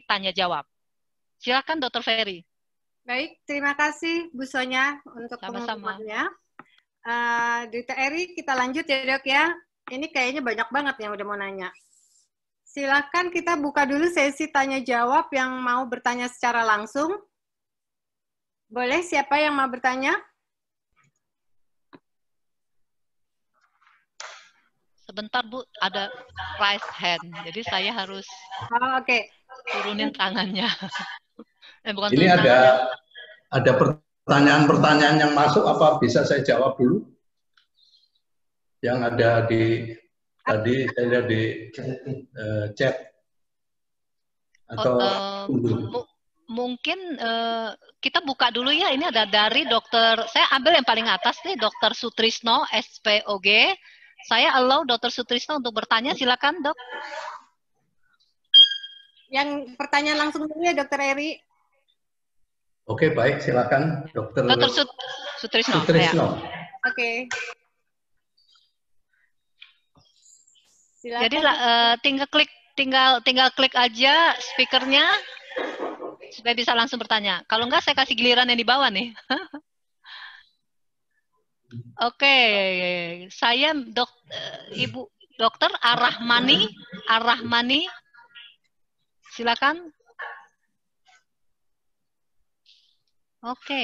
tanya jawab. Silakan Dr. Ferry. Baik, terima kasih Bu Sonya untuk Sama-sama. pengumumannya. Dr. Eri, kita lanjut ya Dok ya. Ini kayaknya banyak banget yang udah mau nanya. Silakan kita buka dulu sesi tanya jawab yang mau bertanya secara langsung. Boleh, siapa yang mau bertanya? Sebentar Bu, ada raise hand. Jadi saya harus Oke. turunin tangannya. Bukan Ini turun tangannya. ada pertanyaan-pertanyaan yang masuk, apa bisa saya jawab dulu? Yang ada di tadi saya lihat di chat atau mungkin kita buka dulu ya. Ini ada dari dokter, saya ambil yang paling atas nih, Dr. Sutrisno, SPOG. Saya allow Dr. Sutrisno untuk bertanya, silakan Dok. Yang pertanyaan langsung dulu ya Dr. Eri. Oke, baik, silakan Dr. Sutrisno. Sutrisno. Ya. Oke. Silakan. Jadi tinggal klik aja speakernya supaya bisa langsung bertanya. Kalau enggak saya kasih giliran yang di bawah nih. Oke, saya Ibu Dokter Arrahmani, silakan. Oke,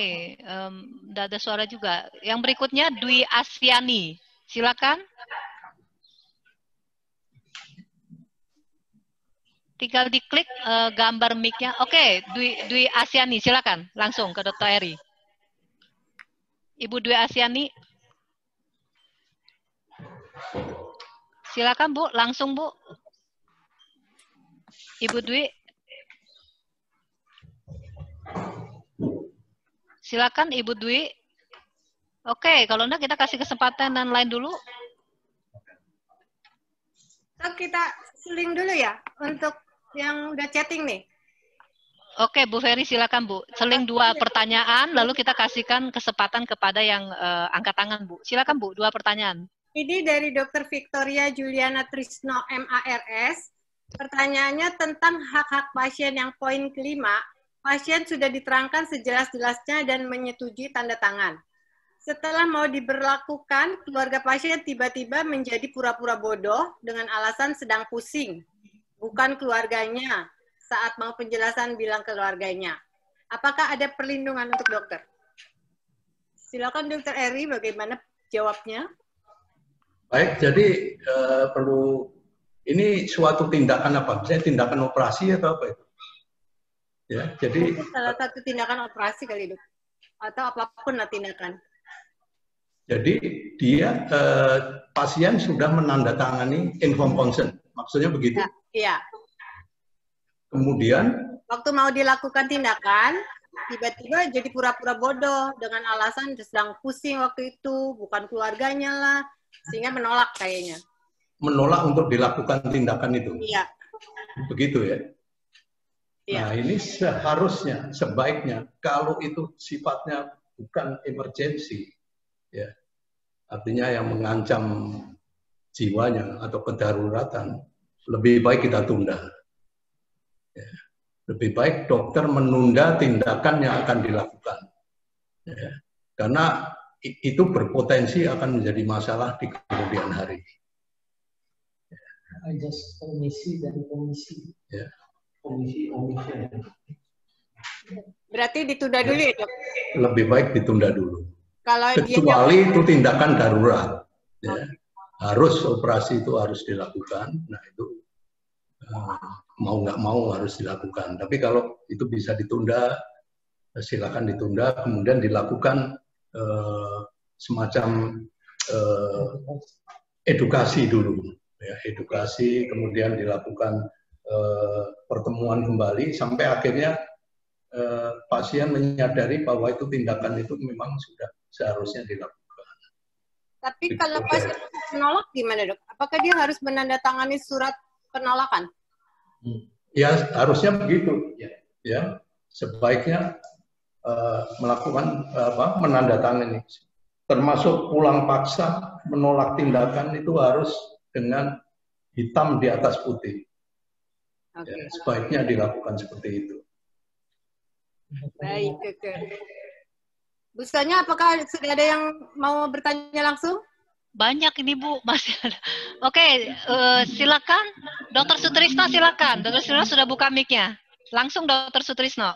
udah ada suara juga. Yang berikutnya Dwi Asyani, silakan. Tinggal diklik gambar mic-nya. Oke, Dwi Asyani, silakan langsung ke Dr. Eri. Ibu Dwi Asyani, silakan Bu, langsung Bu. Ibu Dwi, silakan Ibu Dwi. Oke, kalau enggak kita kasih kesempatan yang lain dulu. So, kita seling dulu ya untuk yang udah chatting nih. Oke, Bu Ferry silakan Bu. Seling 2 pertanyaan, lalu kita kasihkan kesempatan kepada yang angkat tangan Bu. Silakan Bu, 2 pertanyaan. Ini dari Dr. Victoria Juliana Trisno, MARS. Pertanyaannya tentang hak-hak pasien yang poin kelima. Pasien sudah diterangkan sejelas-jelasnya dan menyetujui tanda tangan. Setelah mau diberlakukan, keluarga pasien tiba-tiba menjadi pura-pura bodoh dengan alasan sedang pusing. Bukan keluarganya. Saat mau penjelasan bilang keluarganya. Apakah ada perlindungan untuk dokter? Silakan Dr. Eri, bagaimana jawabnya? Baik, jadi perlu, ini suatu tindakan apa? Misalnya tindakan operasi atau apa itu? Ya, jadi salah satu tindakan operasi kali Dok. Atau apapun lah tindakan. Jadi dia pasien sudah menandatangani informed consent, maksudnya begitu? Ya, iya. Kemudian waktu mau dilakukan tindakan, tiba-tiba jadi pura-pura bodoh dengan alasan sedang pusing waktu itu, bukan keluarganya lah, sehingga menolak kayaknya. Menolak untuk dilakukan tindakan itu. Iya. Begitu ya. Iya. Nah ini seharusnya, sebaiknya kalau itu sifatnya bukan emergensi, ya, artinya yang mengancam jiwanya atau kedaruratan, lebih baik kita tunda. Ya. Lebih baik dokter menunda tindakan yang akan dilakukan. Ya. Karena itu berpotensi akan menjadi masalah di kemudian hari. Just komisi dan komisi. Ya. Komisi. Berarti ditunda dulu ya dok? Lebih baik ditunda dulu. Kalau kecuali itu tindakan darurat. Ya. Harus operasi itu harus dilakukan. Nah itu mau nggak mau harus dilakukan. Tapi kalau itu bisa ditunda, silakan ditunda. Kemudian dilakukan semacam edukasi dulu. Ya, edukasi, kemudian dilakukan pertemuan kembali sampai akhirnya pasien menyadari bahwa itu tindakan itu memang sudah seharusnya dilakukan. Tapi kalau pasien menolak gimana dok? Apakah dia harus menandatangani surat penolakan? Ya harusnya begitu. Ya sebaiknya melakukan menandatangani. Termasuk pulang paksa menolak tindakan itu harus dengan hitam di atas putih. Oke. Ya, sebaiknya dilakukan seperti itu. Baik, Dokter. Bu Sonya, apakah sudah ada yang mau bertanya langsung? Banyak ini Bu, masih ada. Oke, silakan Dr. Sutrisno, silakan. Dr. Sutrisno sudah buka mic-nya. Langsung Dr. Sutrisno.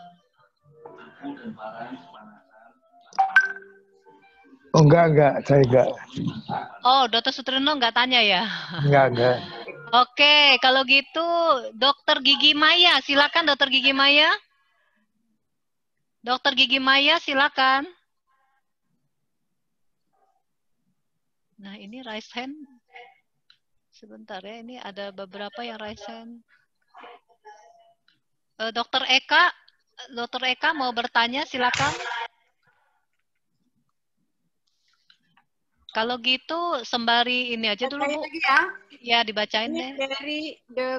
Oh enggak, saya enggak. Oh, Dr. Sutrisno nggak tanya ya? Enggak. Oke, kalau gitu Dr. Gigi Maya, silakan Dr. Gigi Maya. Dr. Gigi Maya, silakan. Nah, ini raise hand. Sebentar ya, ini ada beberapa yang raise hand. Dr. Eka mau bertanya, silakan. Kalau gitu sembari ini aja dulu Bu. Lagi ya. Ya, dibacain Ini deh.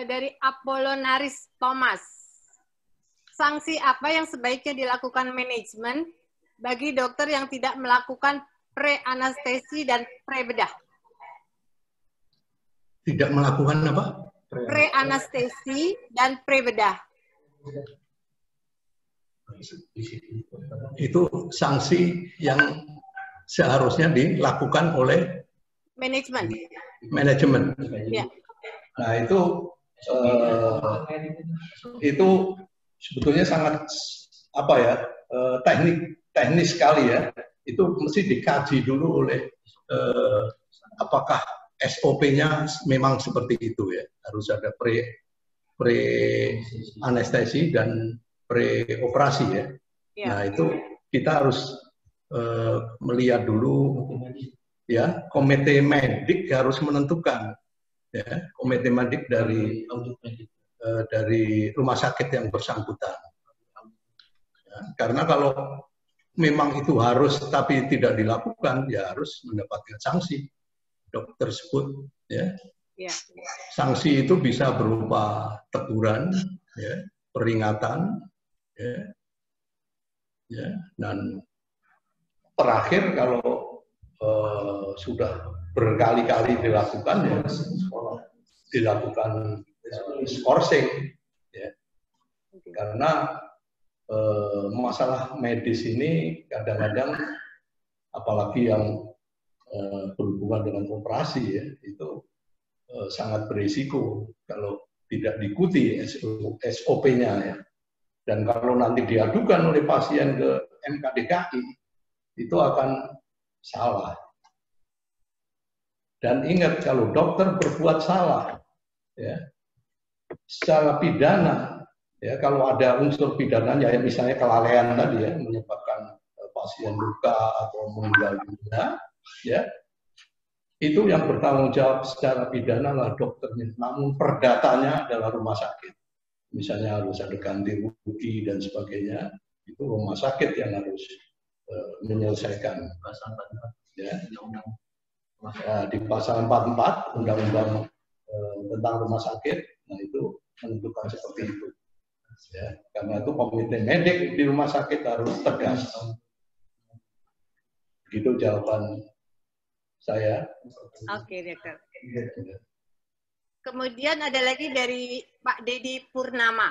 dari Apollonaris Thomas. Sanksi apa yang sebaiknya dilakukan manajemen bagi dokter yang tidak melakukan pre-anestesi dan pre-bedah? Tidak melakukan apa? Pre-anestesi dan pre-bedah. Itu sanksi yang seharusnya dilakukan oleh manajemen. Ya. Nah, itu sebetulnya sangat teknis sekali ya. Itu mesti dikaji dulu oleh apakah SOP-nya memang seperti itu ya. Harus ada pre-anestesi dan pre-operasi ya. Nah, itu kita harus melihat dulu ya, komite medik harus menentukan ya, komite medik dari rumah sakit yang bersangkutan. Ya, karena kalau memang itu harus tapi tidak dilakukan, ya harus mendapatkan sanksi dokter tersebut. Ya. Sanksi itu bisa berupa teguran, ya, peringatan, ya, dan terakhir kalau sudah berkali-kali dilakukan, ya dilakukan skorsing, ya. Karena masalah medis ini kadang-kadang apalagi yang berhubungan dengan operasi ya, itu sangat berisiko kalau tidak diikuti SOP-nya ya. Dan kalau nanti diadukan oleh pasien ke MKDKI, itu akan salah. Dan ingat, kalau dokter berbuat salah ya, secara pidana ya, kalau ada unsur pidananya ya, misalnya kelalaian tadi ya, menyebabkan pasien luka atau meninggal dunia ya, itu yang bertanggung jawab secara pidana lah dokternya, namun perdatanya adalah rumah sakit. Misalnya harus ada ganti rugi dan sebagainya, itu rumah sakit yang harus menyelesaikan. Ya. Di pasal 44 Undang-Undang tentang rumah sakit, nah itu menentukan seperti itu. Ya, karena itu komite medik di rumah sakit harus tegas. Begitu jawaban saya. Oke, Dokter. Kemudian ada lagi dari Pak Dedi Purnama.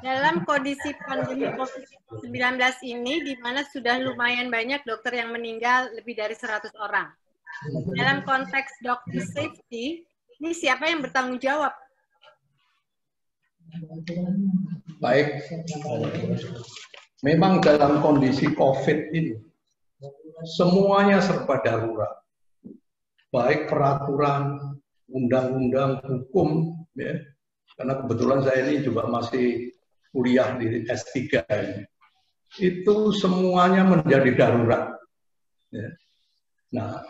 Dalam kondisi pandemi COVID-19 ini, di mana sudah lumayan banyak dokter yang meninggal, lebih dari 100 orang. Dalam konteks doctor safety, ini siapa yang bertanggung jawab? Baik, memang dalam kondisi COVID ini, semuanya serba darurat. Baik peraturan, undang-undang, hukum, ya. Karena kebetulan saya ini juga masih kuliah di S3 ini. Itu semuanya menjadi darurat. Ya. Nah,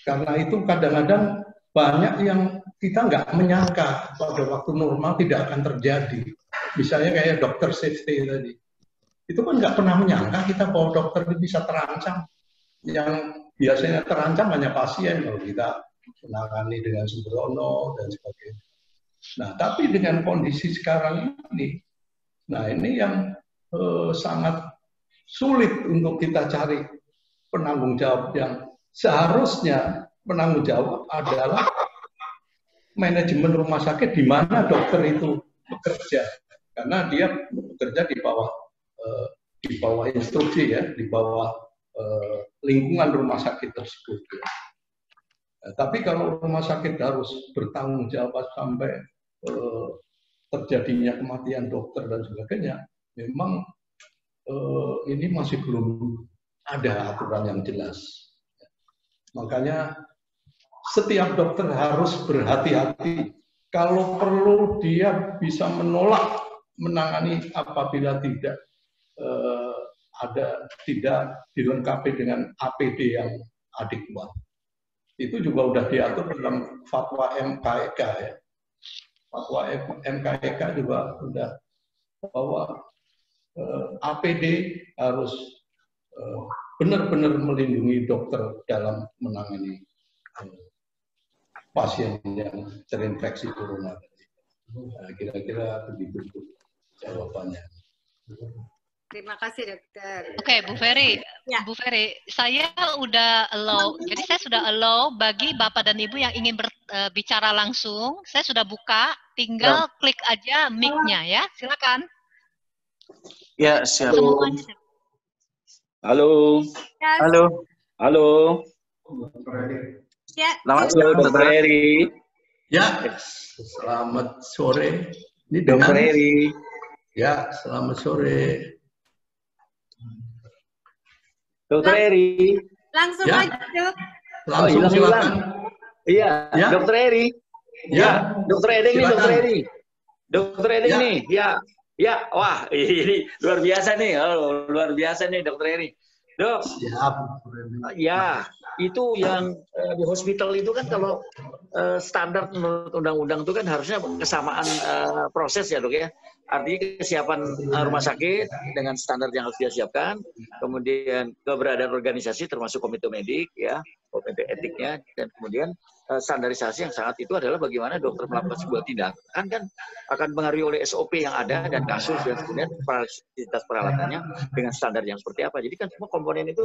karena itu kadang-kadang banyak yang kita nggak menyangka pada waktu normal tidak akan terjadi. Misalnya kayak dokter safety tadi. Itu kan nggak pernah menyangka kita bahwa dokter ini bisa terancam. Yang biasanya terancam hanya pasien kalau kita menangani dengan sembrono dan sebagainya. Nah, tapi dengan kondisi sekarang ini, nah ini yang sangat sulit untuk kita cari penanggung jawab yang seharusnya penanggung jawab adalah manajemen rumah sakit di mana dokter itu bekerja, karena dia bekerja di bawah instruksi ya, di bawah lingkungan rumah sakit tersebut. Ya. Nah, tapi kalau rumah sakit harus bertanggung jawab sampai terjadinya kematian dokter dan sebagainya, memang ini masih belum ada aturan yang jelas. Makanya setiap dokter harus berhati-hati. Kalau perlu dia bisa menolak menangani apabila tidak dilengkapi dengan APD yang adekuat. Itu juga sudah diatur dalam fatwa MKEK ya. Fatwa MKEK juga sudah bahwa APD harus benar-benar melindungi dokter dalam menangani pasien yang terinfeksi corona. Nah, kira-kira begitu jawabannya. Terima kasih, dokter. Oke, Bu Ferry. Ya. Bu Ferry, saya udah allow. Jadi saya sudah allow bagi Bapak dan Ibu yang ingin berbicara langsung. Saya sudah buka, tinggal klik aja mic-nya ya. Silakan. Ya, siap. Semuanya. Halo. Ya, Halo. Halo. ya. Selamat sore, Dokter Eri. Ya, selamat sore. Ini Dokter dengan Eri. ya, selamat sore. Dokter Eri. Langsung Ya. aja, Dok. Langsung hilang. silakan. Iya, Ya. Dokter Eri. Ya, Dokter Edeng nih, silakan. Dokter Eri. Dokter Edeng Ya. nih. Ya. Ya, wah, ini luar biasa nih. Oh, luar biasa nih, Dokter Eri. Dok, Siap. ya, itu yang di hospital itu kan kalau standar menurut undang-undang itu kan harusnya kesamaan proses ya, Dok ya. Artinya kesiapan rumah sakit dengan standar yang harus dia siapkan, kemudian keberadaan organisasi termasuk komite medik ya, komite etiknya, dan kemudian standarisasi yang sangat itu adalah bagaimana dokter melakukan sebuah tindakan kan akan mengaruhi oleh SOP yang ada dan kasus dan kemudian fasilitas peralatannya dengan standar yang seperti apa. Jadi kan semua komponen itu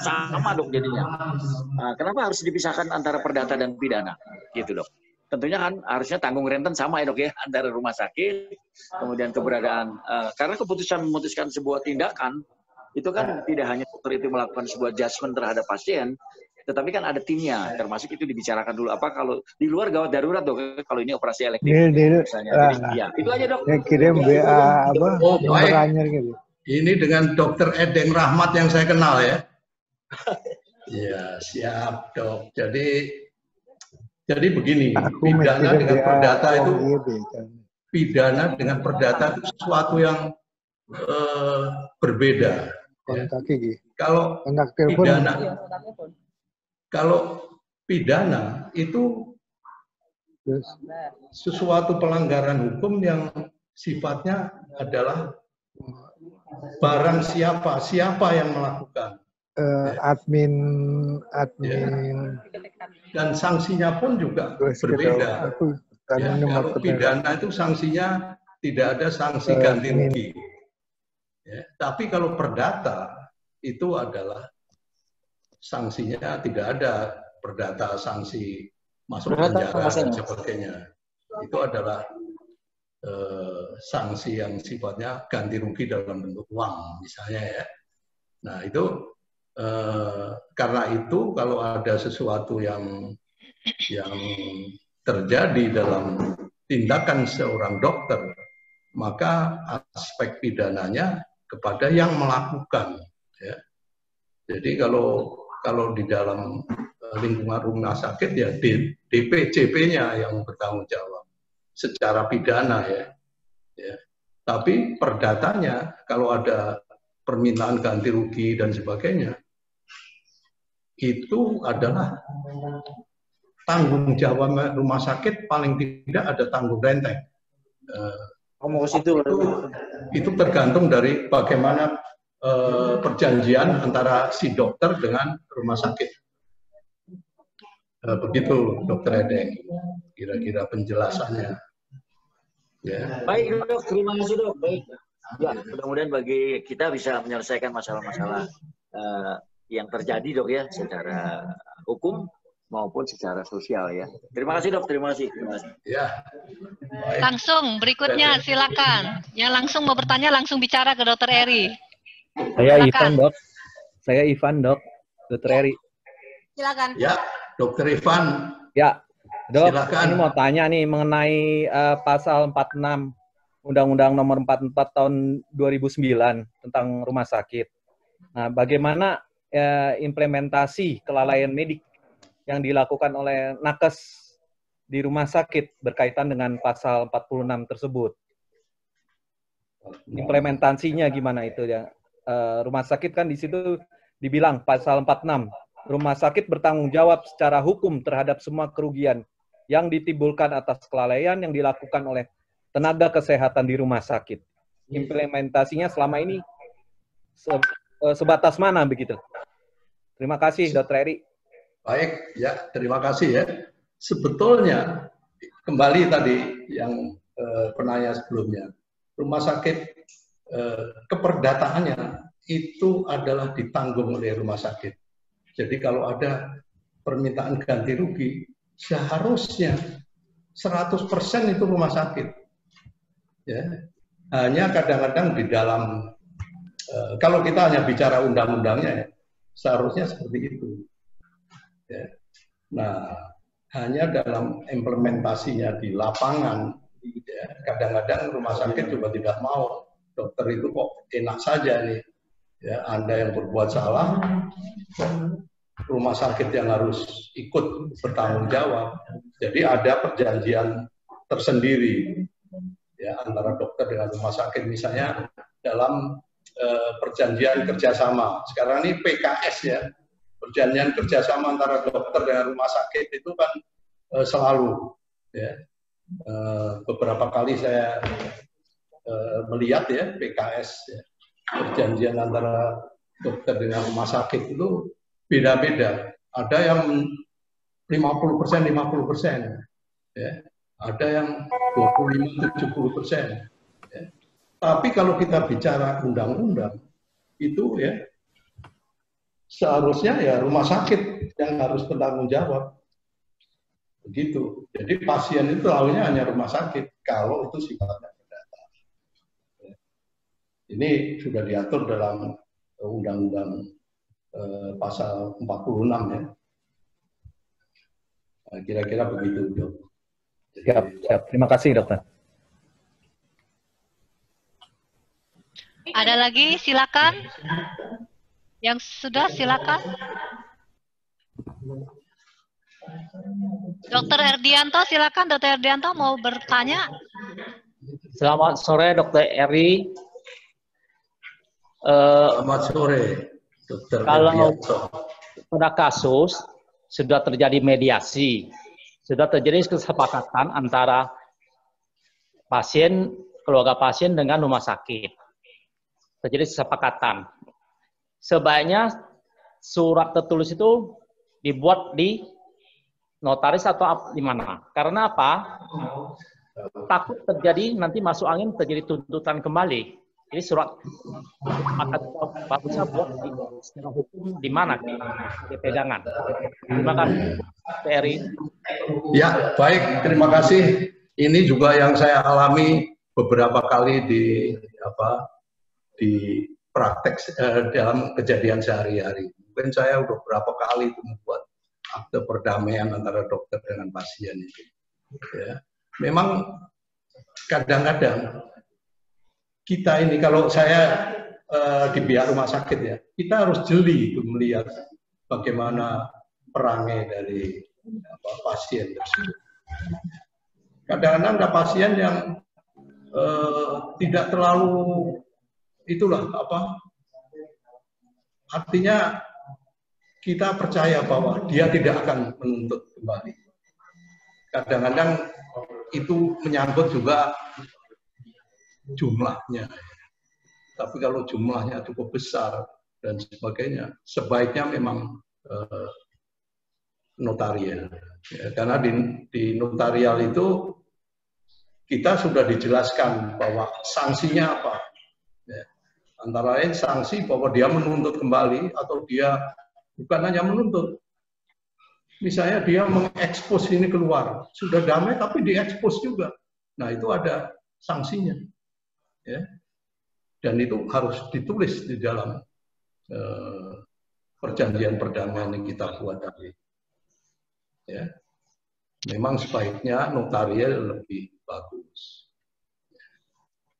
sama dok jadinya. Nah, kenapa harus dipisahkan antara perdata dan pidana? Gitu dok. Tentunya kan harusnya tanggung renten sama ya dok ya, antara rumah sakit, kemudian keberadaan, karena keputusan memutuskan sebuah tindakan, itu kan tidak hanya dokter itu melakukan sebuah judgement terhadap pasien, tetapi kan ada timnya, termasuk itu dibicarakan dulu, apa kalau di luar gawat darurat dok, kalau ini operasi elektif, misalnya. Jadi, ya, itu aja dok. Yang kirim WA apa, Oh, baik. nomornya gitu. Ini dengan Dokter Edeng Rahmat yang saya kenal ya. Ya, siap dok. Jadi begini, pidana dengan perdata itu pidana dengan perdata itu sesuatu yang berbeda. Kontak gigi. Kalau Kontak telepon. pidana itu sesuatu pelanggaran hukum yang sifatnya adalah barang siapa yang melakukan. Admin. Dan sanksinya pun juga berbeda. Ya, kalau pidana itu sanksinya tidak ada sanksi ganti rugi. Ya, tapi kalau perdata itu adalah sanksinya tidak ada perdata sanksi masuk penjara dan sebagainya. Itu adalah sanksi yang sifatnya ganti rugi dalam bentuk uang misalnya ya. Nah itu karena itu kalau ada sesuatu yang terjadi dalam tindakan seorang dokter, maka aspek pidananya kepada yang melakukan. Ya. Jadi kalau di dalam lingkungan rumah sakit ya DPJP-nya yang bertanggung jawab secara pidana ya. Tapi perdatanya kalau ada permintaan ganti rugi dan sebagainya, itu adalah tanggung jawab rumah sakit, paling tidak ada tanggung renteng. Itu tergantung dari bagaimana perjanjian antara si dokter dengan rumah sakit. Begitu Dokter Edeng, kira-kira penjelasannya. Ya. Baik dok, terima kasih dok. Baik. Ya, mudah-mudahan bagi kita bisa menyelesaikan masalah-masalah yang terjadi dok ya secara hukum maupun secara sosial ya. Terima kasih dok, terima kasih. Ya. Baik. Langsung berikutnya silakan. Yang langsung mau bertanya langsung bicara ke Dr. Eri. Saya Silakan. Ivan dok. Saya Ivan dok. Dr. Eri. Silakan. Ya, Dr. Ivan. Ya, dok. Silakan. Ini mau tanya nih mengenai pasal 46 Undang-Undang Nomor 44 Tahun 2009 tentang rumah sakit. Nah, bagaimana implementasi kelalaian medik yang dilakukan oleh nakes di rumah sakit berkaitan dengan pasal 46 tersebut? Implementasinya gimana itu ya? Rumah sakit kan di situ dibilang pasal 46, rumah sakit bertanggung jawab secara hukum terhadap semua kerugian yang ditimbulkan atas kelalaian yang dilakukan oleh tenaga kesehatan di rumah sakit. Implementasinya selama ini sebatas mana begitu? Terima kasih, Dr. Eri. Baik, ya, terima kasih ya. Sebetulnya, kembali tadi yang penanya sebelumnya, rumah sakit keperdataannya itu adalah ditanggung oleh rumah sakit. Jadi kalau ada permintaan ganti rugi, seharusnya 100% itu rumah sakit. Ya, hanya kadang-kadang di dalam kalau kita hanya bicara undang-undangnya, ya, seharusnya seperti itu. Ya. Nah, hanya dalam implementasinya di lapangan, ya, kadang-kadang rumah sakit juga tidak mau. Dokter itu kok enak saja nih, ya, Anda yang berbuat salah, rumah sakit yang harus ikut bertanggung jawab. Jadi ada perjanjian tersendiri. Ya, antara dokter dengan rumah sakit, misalnya dalam perjanjian kerjasama. Sekarang ini PKS ya, perjanjian kerjasama antara dokter dengan rumah sakit itu kan selalu. Ya. Beberapa kali saya melihat ya PKS, ya, perjanjian antara dokter dengan rumah sakit itu beda-beda. Ada yang 50%, 50%. Ya. Ada yang 25-70%. Ya. Tapi kalau kita bicara undang-undang, itu ya seharusnya ya rumah sakit yang harus bertanggung jawab. Begitu. Jadi pasien itu tahunya hanya rumah sakit kalau itu sifatnya perdata. Ya. Ini sudah diatur dalam undang-undang pasal 46 ya. Nah, kira-kira begitu, Dok. Siap. Terima kasih, dokter. Ada lagi, silakan. Yang sudah, silakan. Dr. Erdianto, silakan. Dr. Erdianto mau bertanya. Selamat sore, Dr. Eri. Selamat sore, Dr. Kalau Erdianto. pada kasus sudah terjadi mediasi, sudah terjadi kesepakatan antara pasien, keluarga pasien dengan rumah sakit. Terjadi kesepakatan. Sebaiknya surat tertulis itu dibuat di notaris atau di mana? Karena apa? Takut terjadi nanti masuk angin terjadi tuntutan kembali. Jadi surat maka bagusnya buat di secara hukum di mana di pegangan. Terima kasih, Eri. Ya, baik. Terima kasih. Ini juga yang saya alami beberapa kali di praktek dalam kejadian sehari-hari. Mungkin saya udah berapa kali itu membuat akte perdamaian antara dokter dengan pasien itu. Ya. Memang kadang-kadang kita ini, kalau saya di pihak rumah sakit ya, kita harus jeli melihat bagaimana perangai dari pasien tersebut. Kadang-kadang ada pasien yang tidak terlalu artinya kita percaya bahwa dia tidak akan menuntut kembali. Kadang-kadang itu menyangkut juga jumlahnya. Tapi kalau jumlahnya cukup besar dan sebagainya, sebaiknya memang notarial. Ya, karena di notarial itu kita sudah dijelaskan bahwa sanksinya apa. Ya, antara lain sanksi bahwa dia menuntut kembali atau dia bukan hanya menuntut, misalnya dia mengekspos ini keluar, sudah damai tapi diekspos juga. Nah, itu ada sanksinya. Ya. Dan itu harus ditulis di dalam perjanjian perdamaian yang kita buat tadi. Ya. Memang sebaiknya notarial lebih bagus.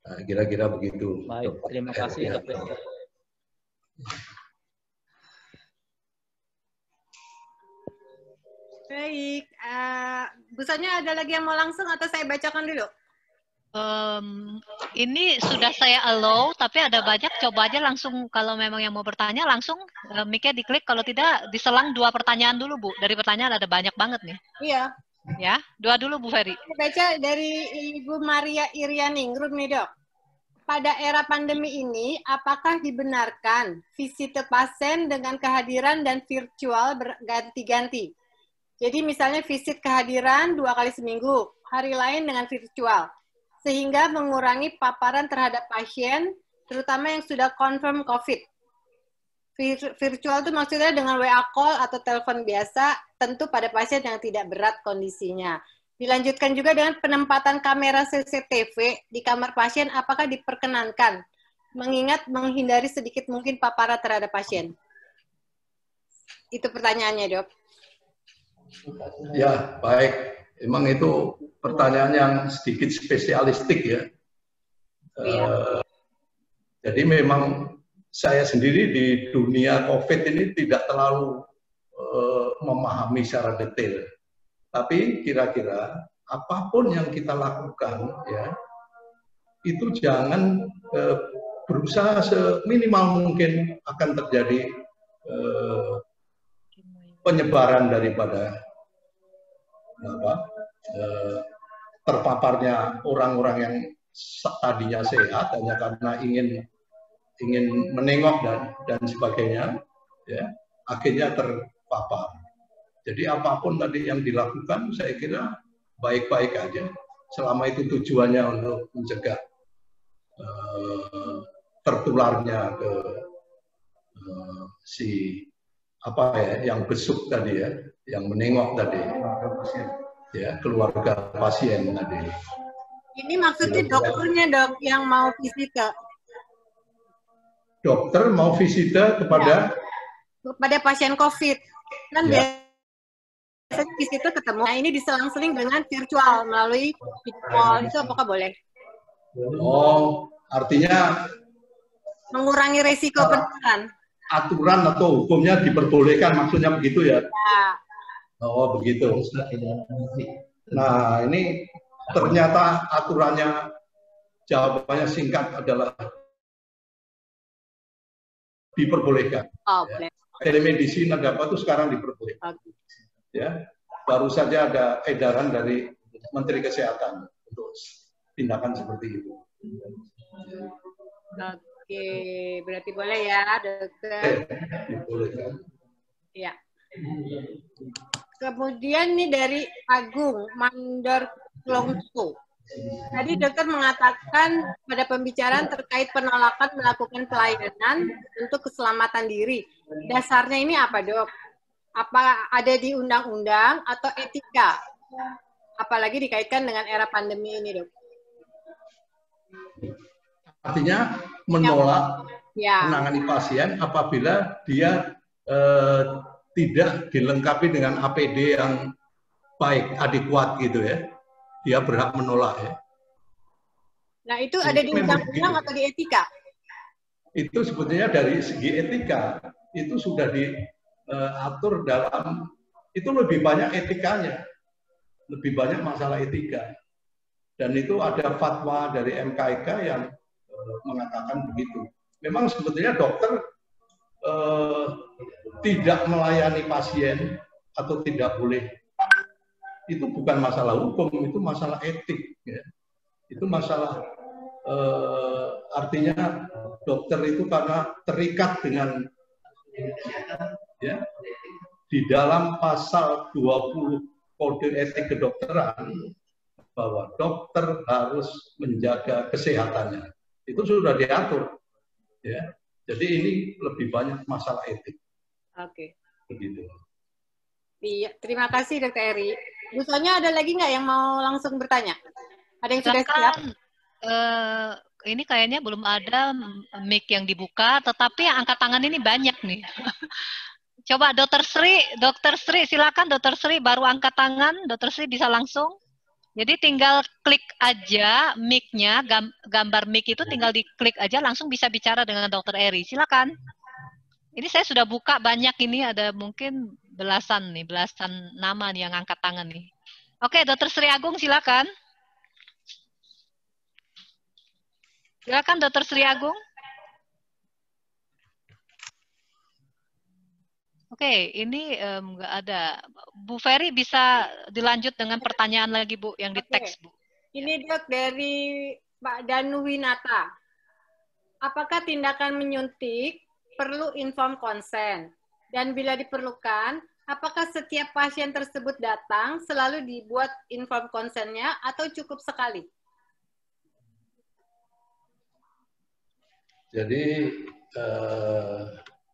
Nah, kira-kira begitu. Baik, terima kasih Dokter. Baik, Bu Sonia ada lagi yang mau langsung atau saya bacakan dulu? Ini sudah saya allow, tapi ada banyak. Coba aja langsung kalau memang yang mau bertanya langsung mic-nya diklik. Kalau tidak diselang 2 pertanyaan dulu, Bu. Dari pertanyaan ada banyak banget nih. Iya. Ya, 2 dulu Bu Ferry. Saya baca dari Ibu Maria Irianingrum nih, Dok. Pada era pandemi ini, apakah dibenarkan visite pasien dengan kehadiran dan virtual berganti-ganti? Jadi misalnya visit kehadiran 2 kali seminggu, hari lain dengan virtual, sehingga mengurangi paparan terhadap pasien, terutama yang sudah confirm COVID. Virtual itu maksudnya dengan WA call atau telepon biasa, tentu pada pasien yang tidak berat kondisinya. Dilanjutkan juga dengan penempatan kamera CCTV di kamar pasien, apakah diperkenankan, mengingat menghindari sedikit mungkin paparan terhadap pasien. Itu pertanyaannya, Dok. Ya, baik. Emang itu pertanyaan yang sedikit spesialistik ya. Jadi memang saya sendiri di dunia COVID ini tidak terlalu memahami secara detail. Tapi kira-kira apapun yang kita lakukan ya, itu jangan berusaha seminimal mungkin akan terjadi penyebaran daripada terpaparnya orang-orang yang tadinya sehat hanya karena ingin menengok dan sebagainya, ya, akhirnya terpapar. Jadi apapun tadi yang dilakukan, saya kira baik-baik aja, selama itu tujuannya untuk mencegah tertularnya ke si apa ya, yang besuk tadi ya, yang menengok tadi, ya, keluarga pasien tadi. Ini maksudnya dokternya, Dok, yang mau visite. Dokter mau visite kepada pasien COVID. Kan ya. Biasanya visite ketemu. Nah, ini diselang-seling dengan virtual melalui video call. Itu apakah boleh? Oh, artinya mengurangi resiko penularan. Aturan atau hukumnya diperbolehkan, maksudnya begitu ya? Ya. Oh, begitu. Nah, ini ternyata aturannya, jawabannya singkat adalah diperbolehkan. Oh, ya. Telemedicine ada apa itu sekarang diperbolehkan. Okay. Ya, baru saja ada edaran dari Menteri Kesehatan untuk tindakan seperti itu. Oke, berarti boleh ya, Dokter. Dibolehkan. Ya. Kemudian nih dari Agung Mandor Longso. Tadi dokter mengatakan pada pembicaraan terkait penolakan melakukan pelayanan untuk keselamatan diri. Dasarnya ini apa, Dok? Apa ada di undang-undang atau etika? Apalagi dikaitkan dengan era pandemi ini, Dok. Artinya menolak menangani pasien apabila dia tidak dilengkapi dengan APD yang baik, adekuat gitu ya. Dia berhak menolak ya. Nah, itu ada di undang-undang atau di etika? Itu sebetulnya dari segi etika itu sudah diatur dalam, itu lebih banyak etikanya, lebih banyak masalah etika. Dan itu ada fatwa dari MKK yang mengatakan begitu. Memang sebetulnya dokter tidak melayani pasien atau tidak boleh, itu bukan masalah hukum, itu masalah etik. Ya. Itu masalah, artinya dokter itu karena terikat dengan, ya, di dalam pasal 20 Kode Etik Kedokteran, bahwa dokter harus menjaga kesehatannya. Itu sudah diatur. Ya. Jadi ini lebih banyak masalah etik. Oke. Begitu. Iya, terima kasih Dr. Eri. Bu Sonya ada lagi nggak yang mau langsung bertanya? Ada yang sudah siap? Silakan. Ini kayaknya belum ada mic yang dibuka, tetapi yang angkat tangan ini banyak nih. Coba Dr. Sri, silakan Dr. Sri baru angkat tangan, Dr. Sri bisa langsung. Jadi tinggal klik aja mic-nya, gambar mic itu tinggal diklik aja langsung bisa bicara dengan Dr. Eri. Silakan. Ini saya sudah buka banyak ini, ada mungkin belasan nama nih yang angkat tangan nih. Oke, Dr. Sri Agung silakan. Silakan Dr. Sri Agung. Oke, ini nggak ada. Bu Ferry bisa dilanjut dengan pertanyaan lagi Bu, yang di teks Bu. Ini Dok dari Pak Danu Winata. Apakah tindakan menyuntik perlu inform konsen? Dan bila diperlukan, apakah setiap pasien tersebut datang selalu dibuat inform konsennya atau cukup sekali? Jadi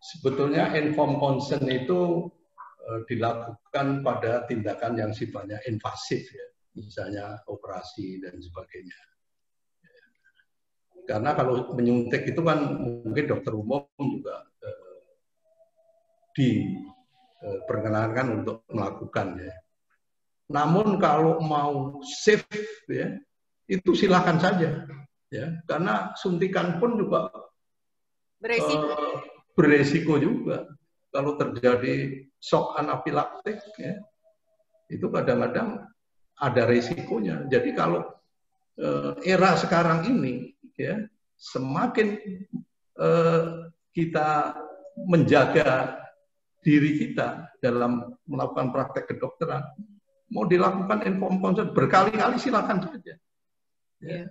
sebetulnya inform consent itu dilakukan pada tindakan yang sifatnya invasif, ya, misalnya operasi dan sebagainya. Karena kalau menyuntik itu kan mungkin dokter umum juga diperkenankan untuk melakukan, ya. Namun kalau mau safe, ya, itu silakan saja, ya, karena suntikan pun juga beresiko juga. Kalau terjadi shock anafilaktik, ya, itu kadang-kadang ada resikonya. Jadi kalau era sekarang ini, ya, semakin kita menjaga diri kita dalam melakukan praktek kedokteran, mau dilakukan inform consent berkali-kali silakan saja. Ya.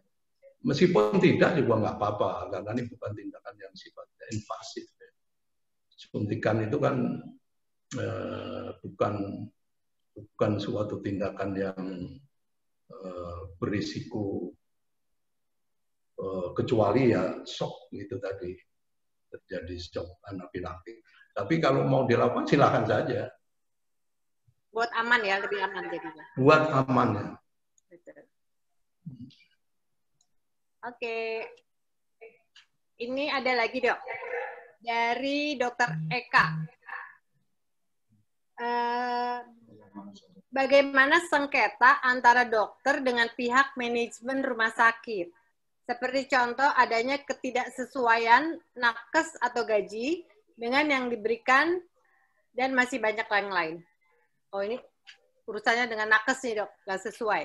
Meskipun tidak juga nggak apa-apa, karena ini bukan tindakan yang sifatnya invasif. Ya. Suntikan itu kan bukan suatu tindakan yang berisiko, kecuali ya shock itu tadi, terjadi shock anafilaktik. Tapi kalau mau dilakukan silakan saja. Buat aman ya, lebih aman jadinya. Buat aman ya. Betul. Oke. Ini ada lagi Dok. Dari Dokter Eka. Bagaimana sengketa antara dokter dengan pihak manajemen rumah sakit? Seperti contoh adanya ketidaksesuaian nakes atau gaji dengan yang diberikan dan masih banyak yang lain. Oh, ini urusannya dengan nakes nih Dok, nggak sesuai.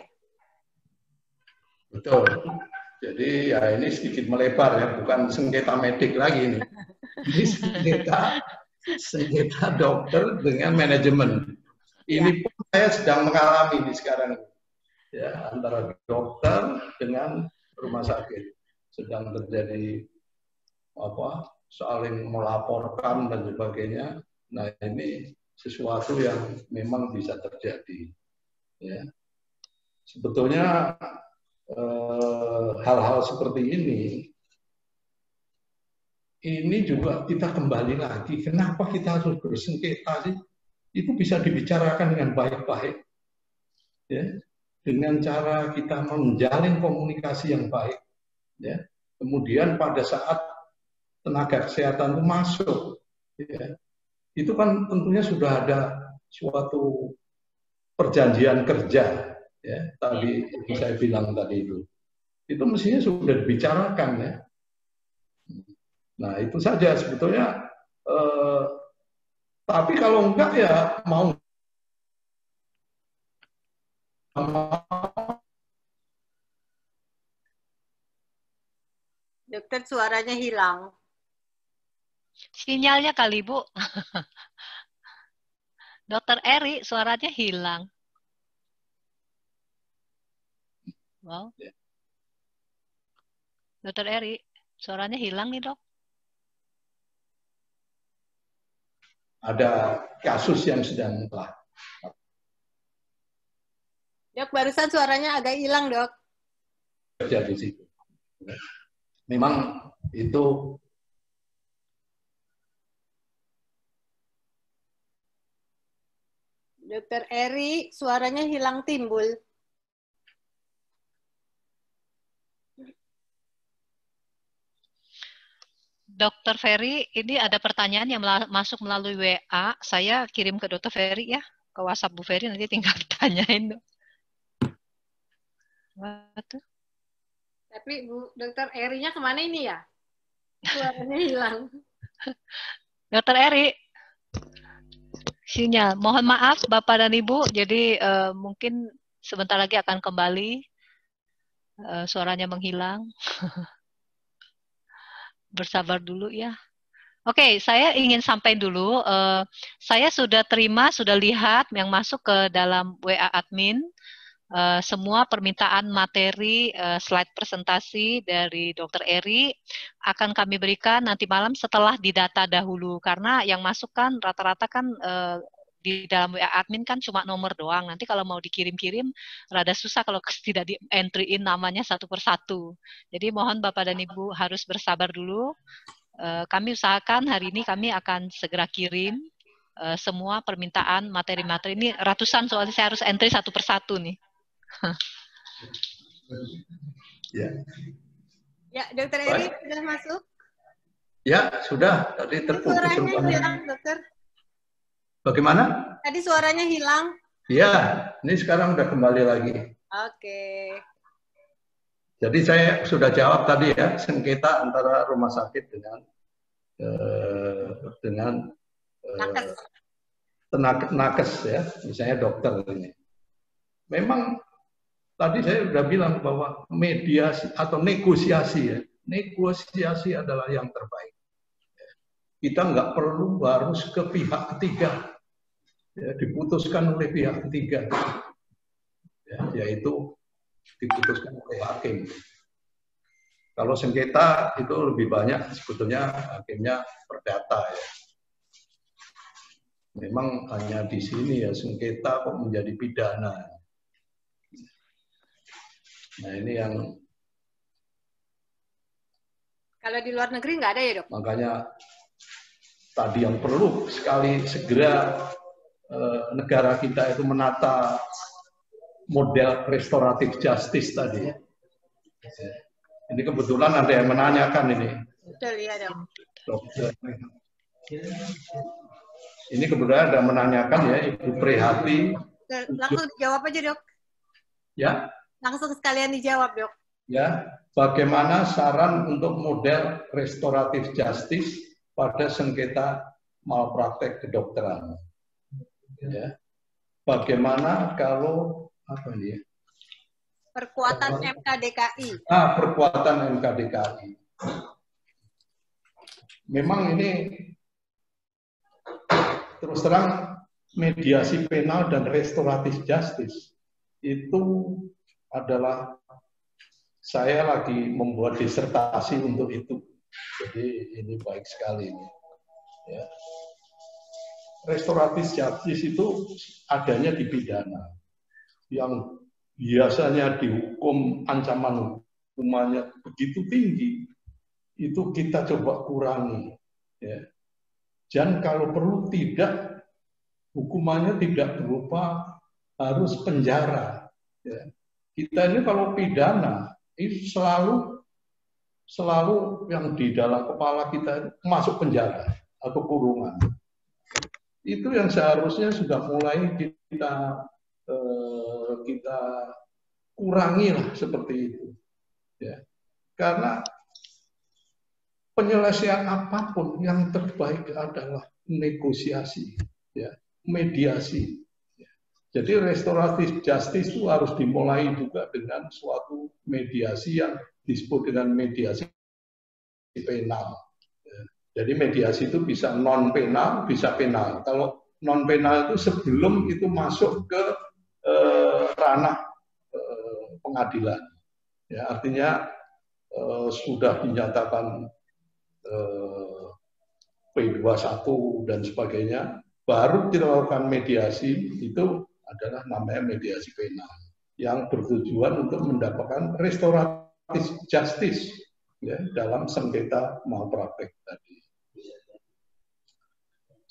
Betul. Jadi ya ini sedikit melebar ya, bukan sengketa medik lagi ini. Ini sengketa dokter dengan manajemen. Ini pun saya sedang mengalami di sekarang, ya, antara dokter dengan rumah sakit sedang terjadi saling melaporkan dan sebagainya. Nah ini sesuatu yang memang bisa terjadi. Ya. Sebetulnya hal-hal seperti ini juga kita kembali lagi. Kenapa kita harus bersengketa sih? Itu bisa dibicarakan dengan baik-baik, ya, dengan cara kita menjalin komunikasi yang baik, ya. Kemudian pada saat tenaga kesehatan itu masuk, ya, itu kan tentunya sudah ada suatu perjanjian kerja, ya, tadi saya bilang tadi itu mestinya sudah dibicarakan, ya. Nah itu saja sebetulnya. Tapi kalau enggak ya mau Dokter suaranya hilang. Sinyalnya kali Bu. Dokter Eri suaranya hilang. Wow. Dokter Eri suaranya hilang nih Dok. Ada kasus yang sedang Dok, barusan suaranya agak hilang, Dok. terjadi di situ. Memang itu Dokter Eri, suaranya hilang timbul. Dokter Ferry, ini ada pertanyaan yang masuk melalui WA. Saya kirim ke Dokter Ferry ya, ke WhatsApp Bu Ferry, nanti tinggal tanyain. Waduh. Tapi Bu Dokter Eri-nya kemana ini ya? Suaranya hilang. Dokter Eri, sinyal. Mohon maaf Bapak dan Ibu, jadi mungkin sebentar lagi akan kembali. Suaranya menghilang. Bersabar dulu ya. Oke, saya ingin sampaikan dulu. Saya sudah terima, sudah lihat yang masuk ke dalam WA admin. Semua permintaan materi slide presentasi dari Dr. Eri akan kami berikan nanti malam setelah didata dahulu, karena yang masuk kan rata-rata kan di dalam WA admin kan cuma nomor doang. Nanti kalau mau dikirim-kirim rada susah kalau tidak di-entry-in namanya satu persatu. Jadi mohon Bapak dan Ibu harus bersabar dulu. Kami usahakan hari ini kami akan segera kirim semua permintaan materi-materi. Ini ratusan soalnya saya harus entry satu persatu nih. Ya. Ya, Dokter Eri sudah masuk? Ya, sudah. Tadi terputus. Suaranya hilang, Dokter. Bagaimana? Tadi suaranya hilang. Ya, ini sekarang udah kembali lagi. Oke. Jadi saya sudah jawab tadi ya, sengketa antara rumah sakit dengan nakes ya, misalnya dokter ini. Memang tadi saya sudah bilang bahwa mediasi atau negosiasi ya, negosiasi adalah yang terbaik. Kita nggak perlu harus ke pihak ketiga, ya, diputuskan oleh pihak ketiga, ya, yaitu diputuskan oleh hakim. Kalau sengketa itu lebih banyak sebetulnya hakimnya perdata ya. Memang hanya di sini ya sengketa kok menjadi pidana. Nah ini yang kalau di luar negeri nggak ada ya dok? Makanya tadi yang perlu sekali segera negara kita itu menata model restoratif justice tadi. Ini kebetulan ada yang menanyakan ini. Betul ya dok. Dokter. Ini kebetulan ada menanyakan ya Ibu Prihati. Langsung dijawab aja dok. Ya. Langsung sekalian dijawab dok. Ya, bagaimana saran untuk model restoratif justice pada sengketa malpraktek kedokteran? Ya. Bagaimana kalau apa ini? Perkuatan MKDKI. Perkuatan MKDKI. Memang ini terus terang mediasi penal dan restoratif justice itu adalah saya lagi membuat disertasi untuk itu. Jadi ini baik sekali ini. Ya. Restoratif justice itu adanya di pidana yang biasanya dihukum ancaman hukumannya begitu tinggi, itu kita coba kurangi. Ya. Dan kalau perlu tidak, hukumannya tidak berupa harus penjara. Ya. Kita ini kalau pidana, itu selalu yang di dalam kepala kita masuk penjara atau kurungan. Itu yang seharusnya sudah mulai kita kurangi lah seperti itu, ya. Karena penyelesaian apapun yang terbaik adalah negosiasi, ya, mediasi. Ya. Jadi restoratif justice itu harus dimulai juga dengan suatu mediasi yang disebut dengan mediasi penal. Ya. Jadi mediasi itu bisa non penal, bisa penal. Kalau non penal itu sebelum itu masuk ke ranah pengadilan, ya, artinya sudah dinyatakan P21 dan sebagainya, baru kita lakukan mediasi, itu adalah namanya mediasi penal yang bertujuan untuk mendapatkan restoratif justice ya, dalam sengketa malpraktek tadi.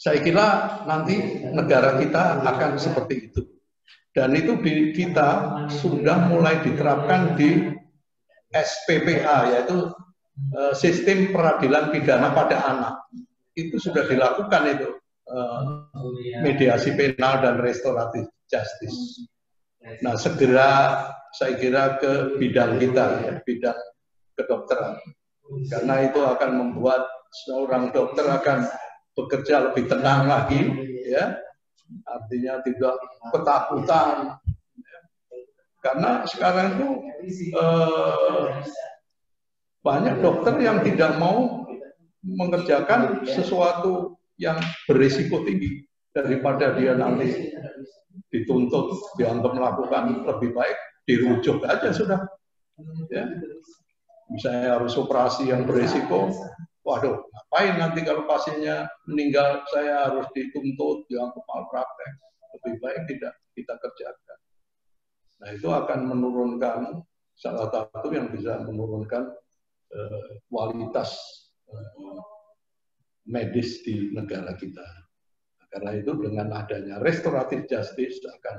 Saya kira nanti negara kita akan seperti itu. Dan itu di kita sudah mulai diterapkan di SPPA, yaitu sistem peradilan pidana pada anak. Itu sudah dilakukan itu, mediasi penal dan restoratif justice. Nah, segera saya kira ke bidang kita, ya, bidang kedokteran. Karena itu akan membuat seorang dokter akan bekerja lebih tenang lagi, ya. Artinya tidak ketakutan. Karena sekarang itu banyak dokter yang tidak mau mengerjakan sesuatu yang berisiko tinggi, daripada dia nanti dituntut, dianggap melakukan, lebih baik dirujuk aja sudah. Ya. Misalnya harus operasi yang berisiko, waduh, ngapain nanti kalau pasiennya meninggal, saya harus dituntut, dianggap malpraktek. Lebih baik tidak kita kerjakan. Nah, itu akan menurunkan, salah satu yang bisa menurunkan kualitas medis di negara kita. Karena itu dengan adanya restoratif justice akan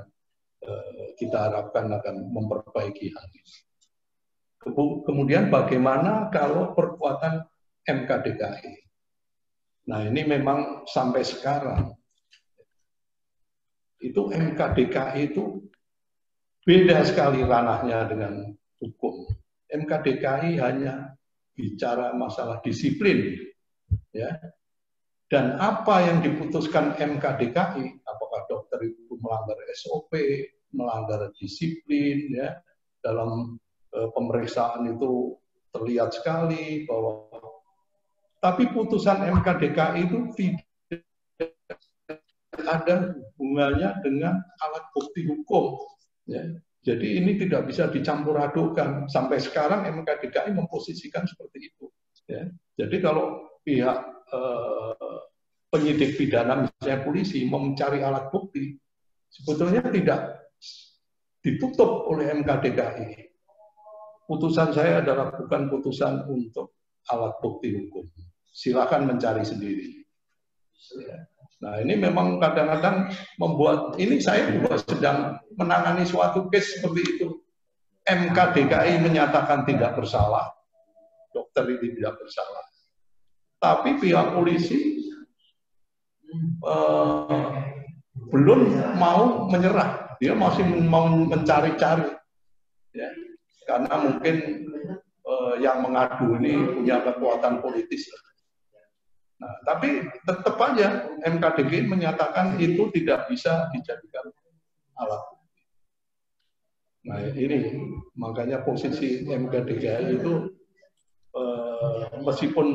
kita harapkan akan memperbaiki hal ini. Kemudian bagaimana kalau perkuatan MKDKI? Nah, ini memang sampai sekarang itu MKDKI itu beda sekali ranahnya dengan hukum. MKDKI hanya bicara masalah disiplin, ya. Dan apa yang diputuskan MKDKI, apakah dokter itu melanggar SOP, melanggar disiplin, ya, dalam pemeriksaan itu terlihat sekali bahwa, tapi putusan MKDKI itu tidak ada hubungannya dengan alat bukti hukum. Ya. Jadi ini tidak bisa dicampur adukkan. Sampai sekarang MKDKI memposisikan seperti itu. Ya. Jadi kalau pihak penyidik pidana, misalnya polisi, mau mencari alat bukti, sebetulnya tidak ditutup oleh MKDKI. Putusan saya adalah bukan putusan untuk alat bukti hukum. Silakan mencari sendiri. Ya. Nah, ini memang kadang-kadang membuat, ini saya juga sedang menangani suatu case seperti itu. MKDKI menyatakan tidak bersalah, dokter ini tidak bersalah. Tapi pihak polisi belum mau menyerah, dia masih mau mencari-cari, ya. Karena mungkin yang mengadu ini punya kekuatan politis. Nah, tapi tetap aja MKDKI menyatakan itu tidak bisa dijadikan alat bukti. Nah, ini makanya posisi MKDKI itu meskipun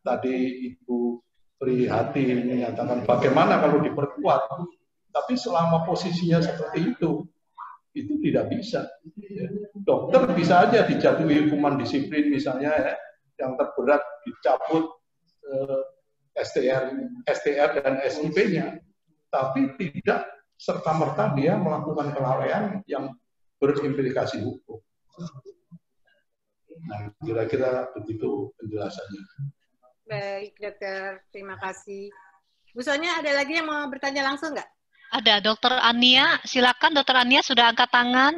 tadi Ibu Prihatin menyatakan bagaimana kalau diperkuat, tapi selama posisinya seperti itu tidak bisa. Dokter bisa aja dijatuhi hukuman disiplin misalnya, ya, yang terberat dicabut STR dan SIP-nya, tapi tidak serta-merta dia melakukan kelalaian yang berimplikasi hukum. Nah, kira-kira begitu penjelasannya. Baik, dokter. Terima kasih. Bu Sonia, ada lagi yang mau bertanya langsung nggak? Ada, Dokter Ania. Silakan, Dokter Ania sudah angkat tangan.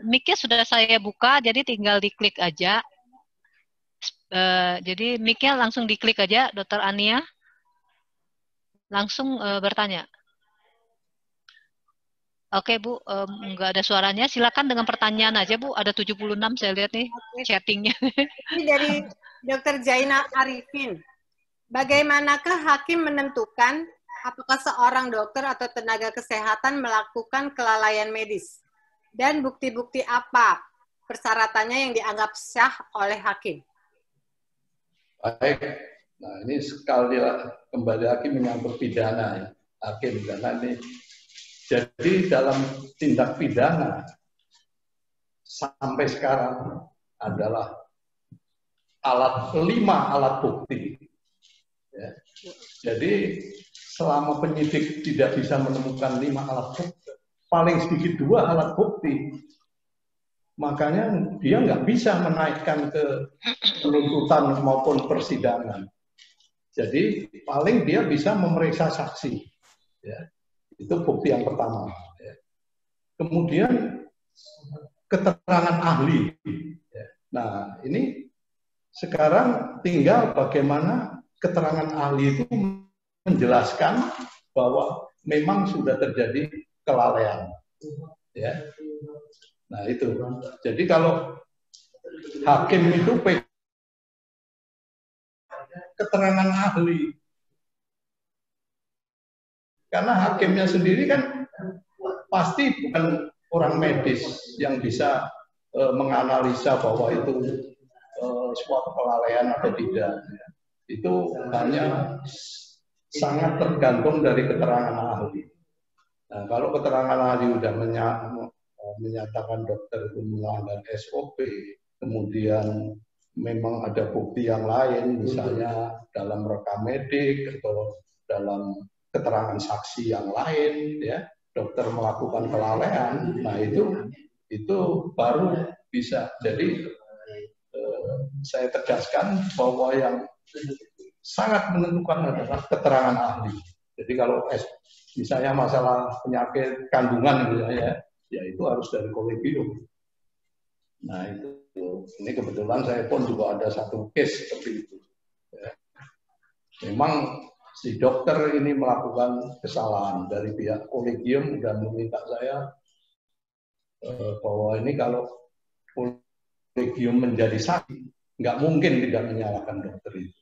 Mic-nya sudah saya buka, jadi tinggal diklik aja. Jadi mic-nya langsung diklik aja, Dokter Ania. Langsung bertanya. Oke, Bu, nggak ada suaranya. Silakan dengan pertanyaan aja, Bu. Ada 76 saya lihat nih chattingnya. Ini dari Dr. Zainal Arifin. Bagaimanakah hakim menentukan apakah seorang dokter atau tenaga kesehatan melakukan kelalaian medis? Dan bukti-bukti apa persyaratannya yang dianggap sah oleh hakim? Baik, nah ini sekali kembali lagi menyangkut pidana, ya, hakim, karena ini jadi dalam tindak pidana sampai sekarang adalah 5 alat bukti. Ya. Jadi selama penyidik tidak bisa menemukan 5 alat bukti, paling sedikit 2 alat bukti, makanya dia nggak bisa menaikkan ke penuntutan maupun persidangan. Jadi paling dia bisa memeriksa saksi. Ya. Itu bukti yang pertama. Ya. Kemudian keterangan ahli. Ya. Nah, ini sekarang tinggal bagaimana keterangan ahli itu menjelaskan bahwa memang sudah terjadi kelalaian. Ya. Nah, itu. Jadi kalau hakim itu keterangan ahli. Karena hakimnya sendiri kan pasti bukan orang medis yang bisa menganalisa bahwa itu suatu kelalaian atau tidak. Itu hanya sangat tergantung dari keterangan ahli. Nah, kalau keterangan ahli sudah menyatakan dokter itu melanggar SOP, kemudian memang ada bukti yang lain, misalnya dalam rekam medik atau dalam keterangan saksi yang lain, ya, dokter melakukan kelalaian, nah itu baru bisa. Jadi saya tegaskan bahwa yang sangat menentukan adalah keterangan ahli. Jadi kalau misalnya masalah penyakit kandungan misalnya, ya itu harus dari kolegium. Nah itu, ini kebetulan saya pun juga ada satu case seperti itu. Ya. Memang si dokter ini melakukan kesalahan, dari pihak kolegium dan meminta saya bahwa ini kalau kolegium menjadi saksi, nggak mungkin tidak menyalahkan dokter itu.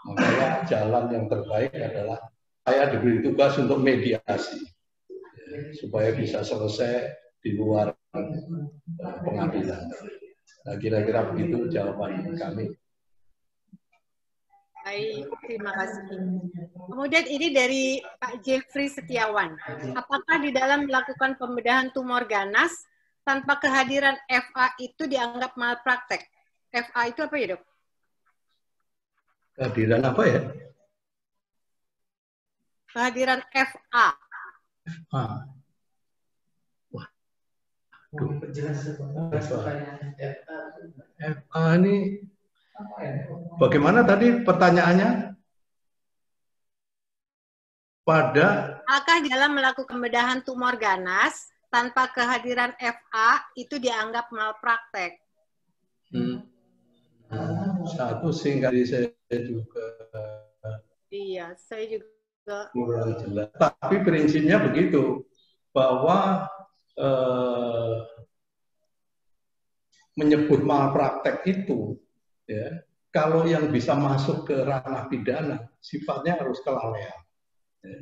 Makanya jalan yang terbaik adalah saya diberi tugas untuk mediasi, ya, supaya bisa selesai di luar pengadilan. Nah, kira-kira begitu jawaban kami. Baik, terima kasih. Kemudian ini dari Pak Jeffrey Setiawan. Apakah di dalam melakukan pembedahan tumor ganas tanpa kehadiran FA itu dianggap malpraktek? FA itu apa ya, Dok? Kehadiran apa ya? Kehadiran FA. FA. FA ini bagaimana tadi pertanyaannya? Apakah dalam melakukan pembedahan tumor ganas tanpa kehadiran FA itu dianggap malpraktek? Satu sehingga saya juga. Iya, saya juga kurang jelas. Tapi prinsipnya begitu, bahwa menyebut malpraktek itu, ya, kalau yang bisa masuk ke ranah pidana, sifatnya harus kelalaian. Ya.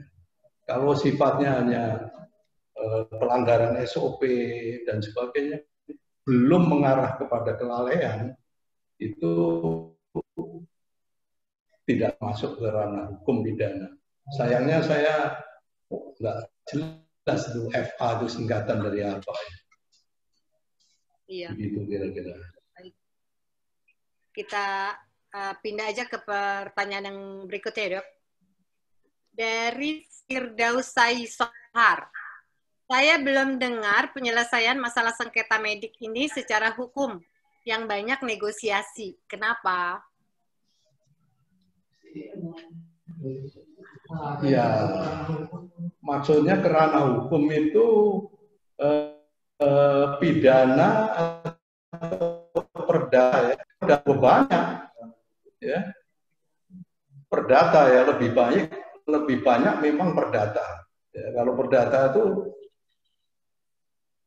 Kalau sifatnya hanya pelanggaran SOP dan sebagainya, belum mengarah kepada kelalaian, itu tidak masuk ke ranah hukum pidana. Sayangnya saya nggak jelas itu FA itu singkatan dari apa. Iya. Begitu kira-kira. Kita pindah aja ke pertanyaan yang berikutnya, Dok. Dari Firdausai Sohar. Saya belum dengar penyelesaian masalah sengketa medik ini secara hukum yang banyak negosiasi. Kenapa? Ya, maksudnya ke ranah hukum itu pidana atau perdata, ya, udah banyak, ya. Perdata ya lebih banyak memang perdata. Ya, kalau perdata itu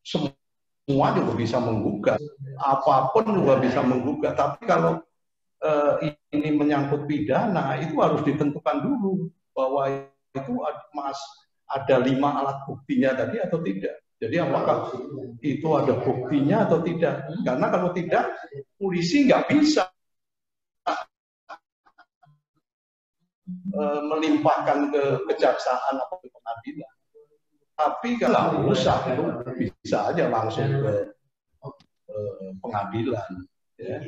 semua juga bisa menggugat, apapun juga bisa menggugat. Tapi kalau ini menyangkut pidana, itu harus ditentukan dulu bahwa itu ada 5 alat buktinya tadi atau tidak. Jadi apakah itu ada buktinya atau tidak? Karena kalau tidak, polisi nggak bisa melimpahkan ke kejaksaan atau ke pengadilan. Tapi kalau usah, bisa aja langsung ke pengadilan. Ya.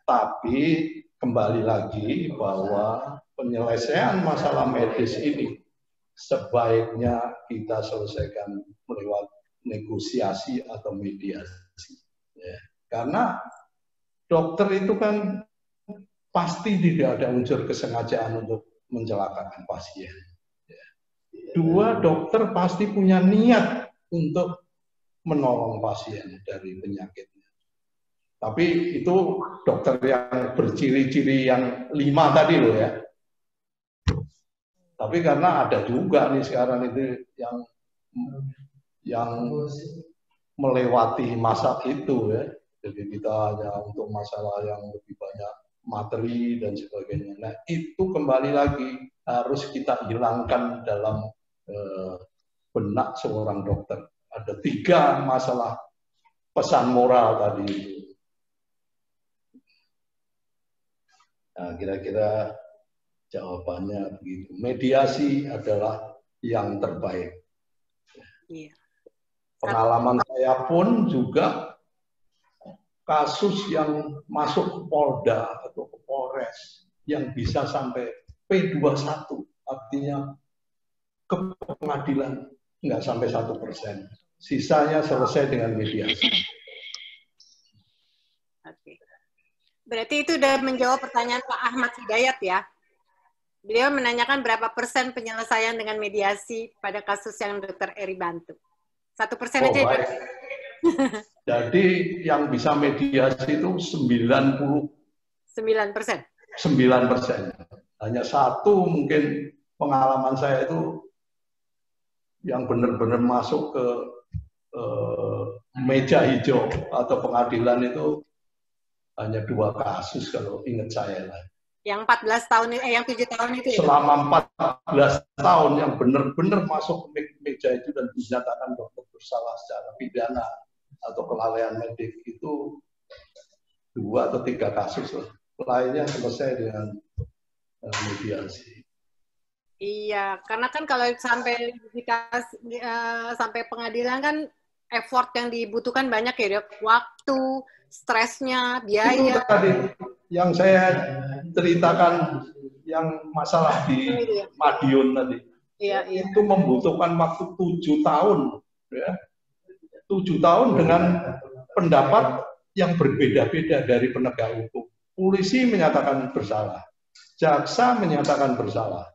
Tapi kembali lagi bahwa penyelesaian masalah medis ini sebaiknya kita selesaikan lewat negosiasi atau mediasi. Ya. Karena dokter itu kan pasti tidak ada unsur kesengajaan untuk mencelakakan pasien. Dua, dokter pasti punya niat untuk menolong pasien dari penyakitnya. Tapi itu dokter yang berciri-ciri yang 5 tadi loh ya. Tapi karena ada juga nih sekarang itu yang melewati masa itu ya. Jadi kita hanya untuk masalah yang lebih banyak materi dan sebagainya. Nah itu kembali lagi harus kita hilangkan dalam benak seorang dokter. Ada 3 masalah pesan moral tadi. Nah, kira-kira jawabannya begitu. Mediasi adalah yang terbaik. Iya. Pengalaman saya pun juga kasus yang masuk ke Polda atau ke Polres yang bisa sampai P21, artinya ke pengadilan nggak sampai 1%. Sisanya selesai dengan mediasi. Oke. Berarti itu sudah menjawab pertanyaan Pak Ahmad Hidayat ya. Beliau menanyakan berapa persen penyelesaian dengan mediasi pada kasus yang Dr. Eri bantu. 1% aja. Baik. Jadi yang bisa mediasi itu 99%. 9%. Hanya 1 mungkin pengalaman saya itu yang benar-benar masuk ke meja hijau atau pengadilan itu hanya 2 kasus kalau ingat saya lah. Yang 14 tahun, yang 7 tahun itu ya? Selama 14 tahun yang benar-benar masuk ke meja itu dan dinyatakan dokter bersalah secara pidana atau kelalaian medik itu 2 atau 3 kasus lah. Lainnya selesai dengan mediasi. Iya, karena kan kalau sampai sampai pengadilan kan effort yang dibutuhkan banyak ya, Dok. Waktu, stresnya, biaya. Itu tadi yang saya ceritakan yang masalah di Madiun tadi. Iya, iya. Itu membutuhkan waktu 7 tahun. Ya. 7 tahun dengan pendapat yang berbeda-beda dari penegak hukum. Polisi menyatakan bersalah, jaksa menyatakan bersalah,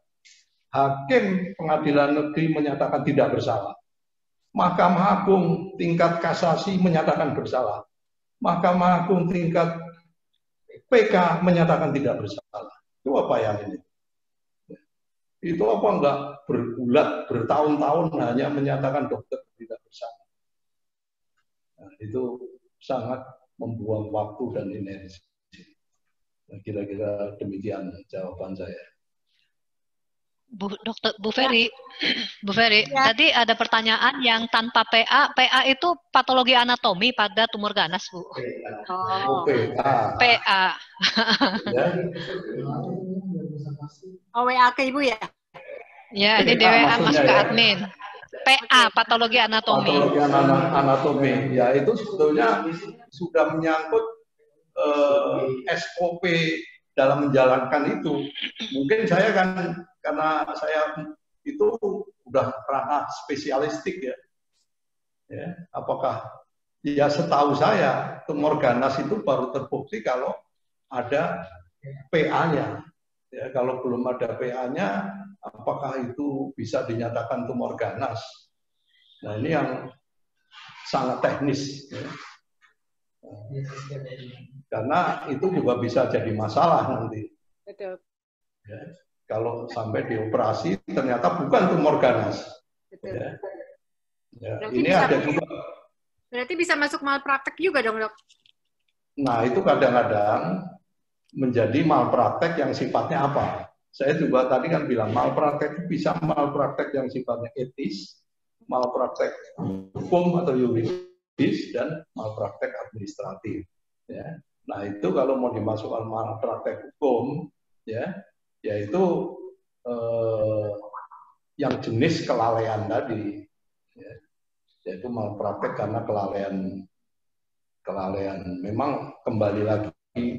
hakim pengadilan negeri menyatakan tidak bersalah, Mahkamah Agung tingkat kasasi menyatakan bersalah, Mahkamah Agung tingkat PK menyatakan tidak bersalah. Itu apa yang ini? Itu apa enggak bergulat bertahun-tahun hanya menyatakan dokter tidak bersalah? Nah, itu sangat membuang waktu dan energi. Kira-kira demikian jawaban saya. Bu Ferry, Ya. tadi ada pertanyaan yang tanpa PA. PA itu patologi anatomi pada tumor ganas, Bu. Oh. PA. PA. Ya. Oh, WA ke Ibu ya? Ya, ini PA DWA maksudnya masuk ke ya. admin. PA, patologi anatomi. Patologi anatomi. Ya, itu sebetulnya sudah menyangkut SOP dalam menjalankan itu. Mungkin saya kan karena saya itu udah ranah spesialistik ya. Ya, apakah ya setahu saya tumor ganas itu baru terbukti kalau ada PA-nya. Ya, kalau belum ada PA-nya, apakah itu bisa dinyatakan tumor ganas? Nah, ini yang sangat teknis. Ya. Karena itu juga bisa jadi masalah nanti. Betul. Ya. Kalau sampai dioperasi ternyata bukan tumor ganas. Betul. Ya. Ya. Berarti Ini bisa, ada juga. berarti bisa masuk malpraktek juga dong, Dok? Nah, itu kadang-kadang menjadi malpraktek yang sifatnya apa? Saya juga tadi kan bilang malpraktek itu bisa malpraktek yang sifatnya etis, malpraktek hukum atau yuridis, dan malpraktek administratif. Ya. Nah, itu kalau mau dimasukkan malpraktek hukum, ya, yaitu yang jenis kelalaian tadi, ya, yaitu malpraktek karena kelalaian. Memang kembali lagi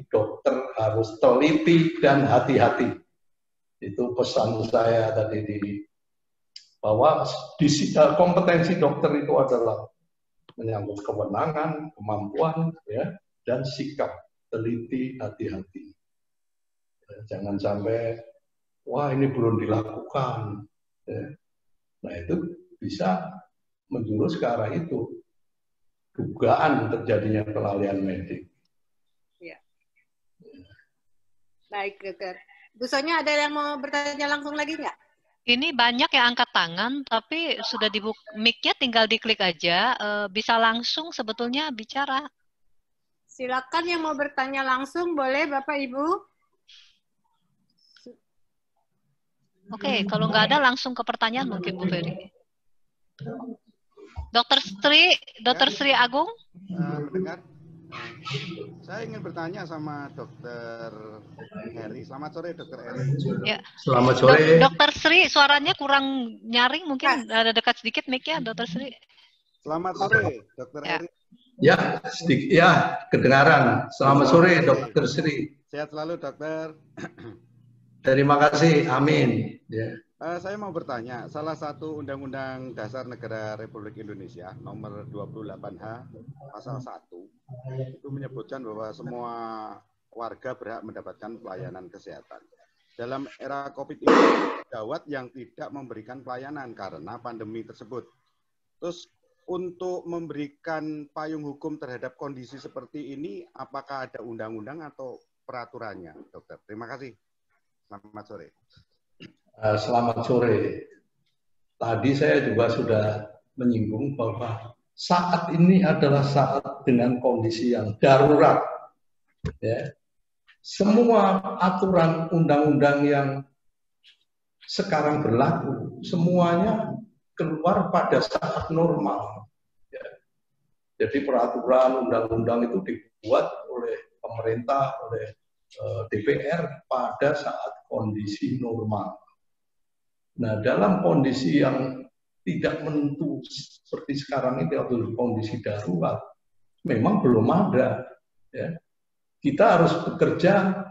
dokter harus teliti dan hati-hati. Itu pesan saya tadi bahwa kompetensi dokter itu adalah menyangkut kewenangan, kemampuan, ya, dan sikap teliti, hati-hati. Jangan sampai, wah ini belum dilakukan. Ya. Nah itu bisa menjurus ke arah itu, dugaan terjadinya kelalaian medik. Ya. Baik, dokter. Bu Sonya, ada yang mau bertanya langsung lagi nggak? Ini banyak yang angkat tangan, tapi sudah dibuka mic-nya, tinggal diklik aja, bisa langsung sebetulnya bicara. Silakan yang mau bertanya langsung, boleh Bapak Ibu? Oke, kalau nggak ada langsung ke pertanyaan mungkin Bu Ferry. Dr. Sri Agung? Mendengar? Saya ingin bertanya sama Dokter Heri. Selamat sore, Dokter Heri. Ya. Selamat sore. Dokter Sri, suaranya kurang nyaring, mungkin ada dekat sedikit mic-nya, Dokter Sri. Selamat sore, Dokter Heri. Ya, sedikit, ya kedengaran. Selamat sore, Dokter Sri. Sehat selalu, Dokter. Terima kasih, amin. Ya. Saya mau bertanya, salah satu Undang-Undang Dasar Negara Republik Indonesia nomor 28H pasal 1 itu menyebutkan bahwa semua warga berhak mendapatkan pelayanan kesehatan. Dalam era COVID ini, gawat yang tidak memberikan pelayanan karena pandemi tersebut. Terus untuk memberikan payung hukum terhadap kondisi seperti ini, apakah ada undang-undang atau peraturannya, Dokter? Terima kasih. Selamat sore. Selamat sore. Tadi saya juga sudah menyinggung bahwa saat ini adalah saat dengan kondisi yang darurat. Ya. Semua aturan undang-undang yang sekarang berlaku, semuanya keluar pada saat normal. Ya. Jadi peraturan undang-undang itu dibuat oleh pemerintah, oleh DPR pada saat kondisi normal. Nah, dalam kondisi yang tidak menentu seperti sekarang itu atau kondisi darurat, memang belum ada. Ya. Kita harus bekerja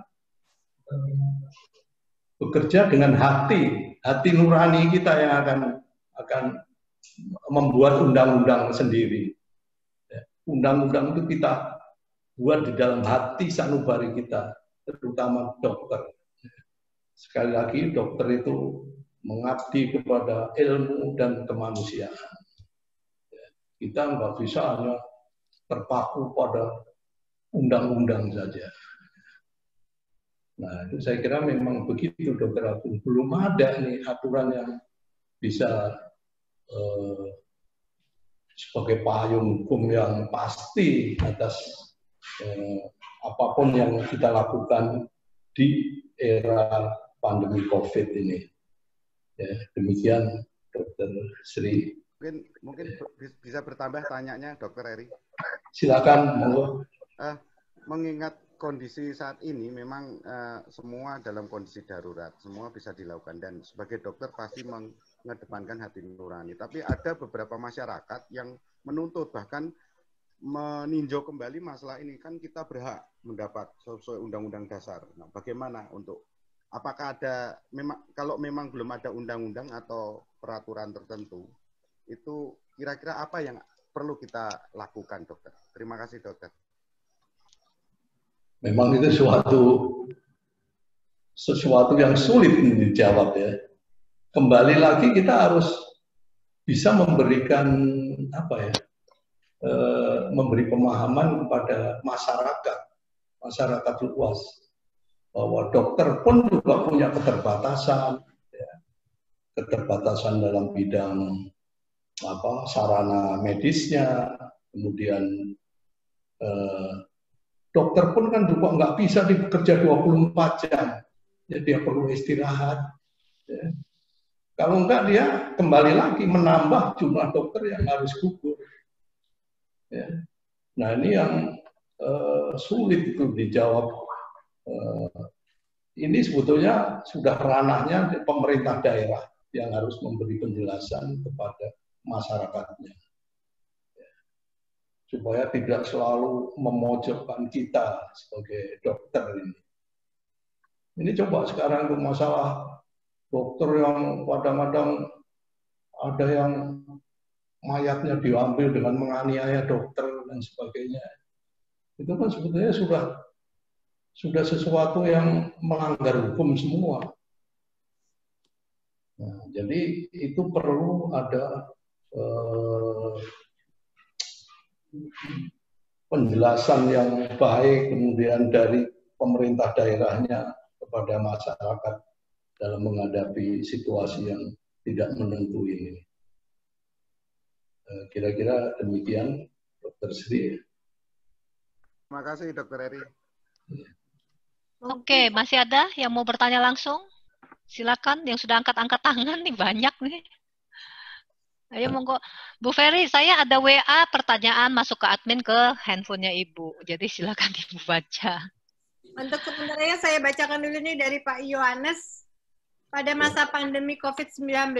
dengan hati nurani kita yang akan membuat undang-undang sendiri. Ya. Undang-undang itu kita buat di dalam hati sanubari kita, terutama dokter. Sekali lagi, dokter itu mengabdi kepada ilmu dan kemanusiaan. Kita nggak bisa hanya terpaku pada undang-undang saja. Nah, itu saya kira memang begitu, Dokter Agung. Belum ada nih aturan yang bisa sebagai payung hukum yang pasti atas apapun yang kita lakukan di era pandemi COVID ini. Ya, demikian Dokter Sri. Mungkin bisa bertambah tanyanya, Dokter Heri. Silakan, monggo. Mengingat kondisi saat ini memang semua dalam kondisi darurat, semua bisa dilakukan dan sebagai dokter pasti mengedepankan hati nurani. Tapi ada beberapa masyarakat yang menuntut bahkan meninjau kembali masalah ini, kan kita berhak mendapat sesuai Undang-Undang Dasar. Nah, bagaimana untuk apakah ada kalau memang belum ada undang-undang atau peraturan tertentu, itu kira-kira apa yang perlu kita lakukan, Dokter? Terima kasih, Dokter. Memang itu sesuatu yang sulit dijawab ya. Kembali lagi kita harus bisa memberikan memberi pemahaman kepada masyarakat luas bahwa dokter pun juga punya keterbatasan, ya. Keterbatasan dalam bidang sarana medisnya, kemudian dokter pun kan juga nggak bisa bekerja 24 jam, ya, dia perlu istirahat. Ya. Kalau enggak dia kembali lagi menambah jumlah dokter yang harus gugur. Ya. Nah ini yang sulit itu dijawab. Ini sebetulnya sudah ranahnya pemerintah daerah yang harus memberi penjelasan kepada masyarakatnya. Supaya tidak selalu memojokkan kita sebagai dokter ini. Ini coba sekarang untuk masalah dokter yang kadang-kadang ada yang mayatnya diambil dengan menganiaya dokter dan sebagainya. Itu kan sebetulnya sudah sudah sesuatu yang melanggar hukum semua. Nah, jadi itu perlu ada penjelasan yang baik kemudian dari pemerintah daerahnya kepada masyarakat dalam menghadapi situasi yang tidak menentu ini. Kira-kira demikian, Dr. Sri. Terima kasih, Dr. Eri. Oke, masih ada yang mau bertanya langsung? Silakan, yang sudah angkat-angkat tangan nih, banyak nih. Ayo monggo. Bu Ferry, saya ada WA pertanyaan masuk ke admin ke handphonenya Ibu. Jadi silakan Ibu baca. Untuk sebenarnya saya bacakan dulu nih dari Pak Yohanes. Pada masa pandemi COVID-19,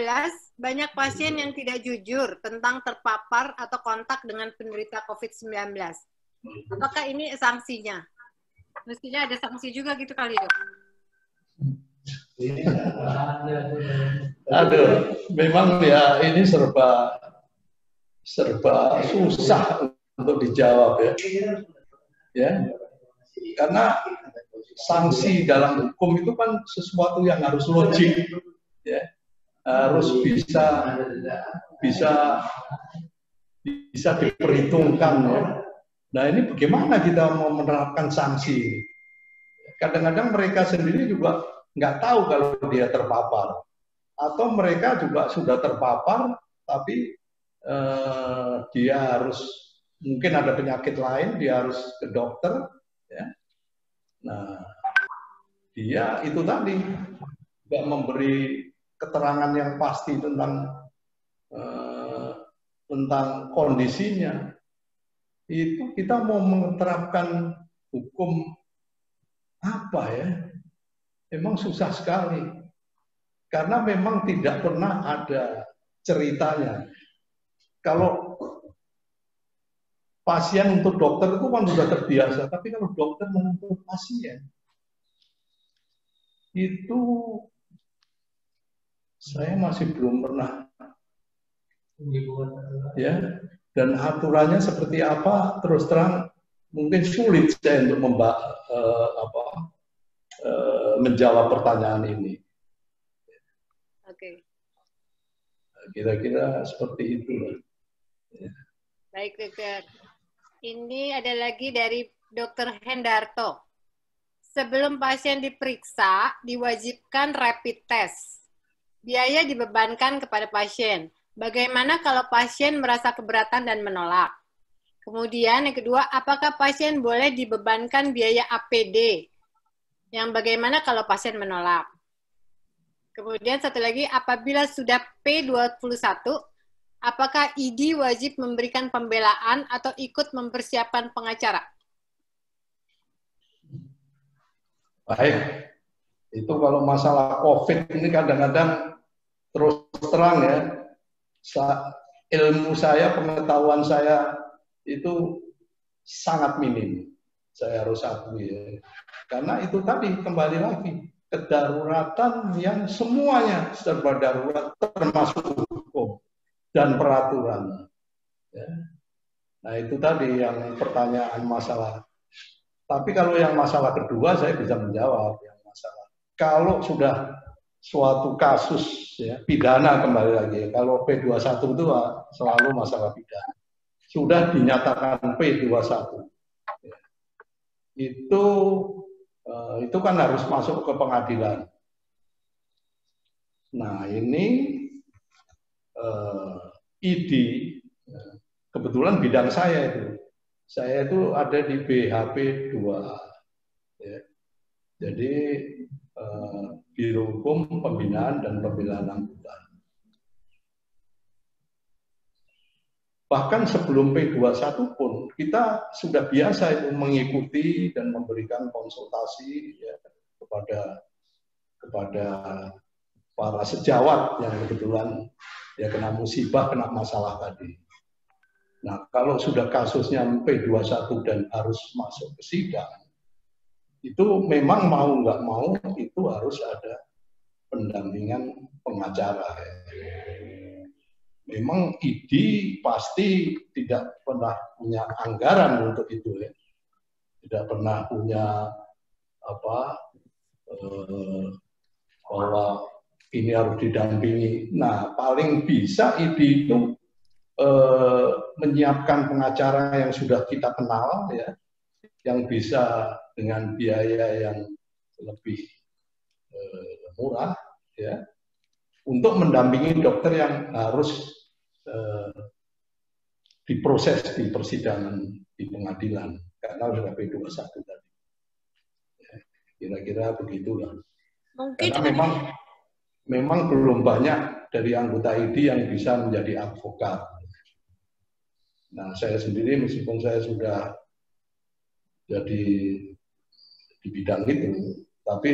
banyak pasien yang tidak jujur tentang terpapar atau kontak dengan penderita COVID-19. Apakah ini sanksinya? Mestinya ada sanksi juga gitu kali, Dok. Aduh, memang ya ini serba susah untuk dijawab ya. Ya, karena sanksi dalam hukum itu kan sesuatu yang harus logik, ya, harus bisa diperhitungkan. Ya. Nah ini bagaimana kita mau menerapkan sanksi? Kadang-kadang mereka sendiri juga nggak tahu kalau dia terpapar, atau mereka juga sudah terpapar, tapi dia harus mungkin ada penyakit lain, dia harus ke dokter. Ya. Nah, dia itu tadi nggak memberi keterangan yang pasti tentang kondisinya. Itu kita mau menerapkan hukum apa ya? Memang susah sekali. Karena memang tidak pernah ada ceritanya. Kalau pasien untuk dokter itu kan sudah terbiasa, tapi kalau dokter menuntut pasien, itu saya masih belum pernah. Ya, dan aturannya seperti apa, terus terang mungkin sulit saya untuk menjawab pertanyaan ini. Oke. Kira-kira seperti itu. Ya. Baik, Dokter. Ini ada lagi dari Dr. Hendarto. Sebelum pasien diperiksa, diwajibkan rapid test. Biaya dibebankan kepada pasien. Bagaimana kalau pasien merasa keberatan dan menolak? Kemudian yang kedua, apakah pasien boleh dibebankan biaya APD? Yang bagaimana kalau pasien menolak? Kemudian satu lagi, apabila sudah P21, apakah ID wajib memberikan pembelaan atau ikut mempersiapkan pengacara? Baik, itu kalau masalah COVID ini kadang-kadang terus terang ya, ilmu saya, pengetahuan saya itu sangat minim. Saya harus akui ya. Karena itu tadi kembali lagi, kedaruratan yang semuanya serba darurat termasuk hukum dan peraturan. Ya. Nah itu tadi yang pertanyaan masalah. Tapi kalau yang masalah kedua saya bisa menjawab. Yang masalah kalau sudah suatu kasus ya, pidana kembali lagi. Kalau P21 itu selalu masalah pidana. Sudah dinyatakan P21. Ya. Itu kan harus masuk ke pengadilan. Nah ini ID, kebetulan bidang saya itu ada di BHP 2. Ya. Jadi Biro Hukum Pembinaan dan Pembelaan Angkutan. Bahkan sebelum P21 pun kita sudah biasa itu mengikuti dan memberikan konsultasi ya, kepada para sejawat yang kebetulan ya kena musibah, kena masalah tadi. Nah, kalau sudah kasusnya P21 dan harus masuk ke sidang, itu memang mau nggak mau itu harus ada pendampingan pengacara. Memang ID pasti tidak pernah punya anggaran untuk itu ya. Tidak pernah punya bahwa ini harus didampingi. Nah, paling bisa ID itu menyiapkan pengacara yang sudah kita kenal, ya, yang bisa dengan biaya yang lebih murah, ya, untuk mendampingi dokter yang harus diproses di persidangan di pengadilan karena sudah P21 tadi. Kira-kira begitulah. Mungkin karena memang belum banyak dari anggota ID yang bisa menjadi advokat. Nah, saya sendiri meskipun saya sudah jadi di bidang itu, tapi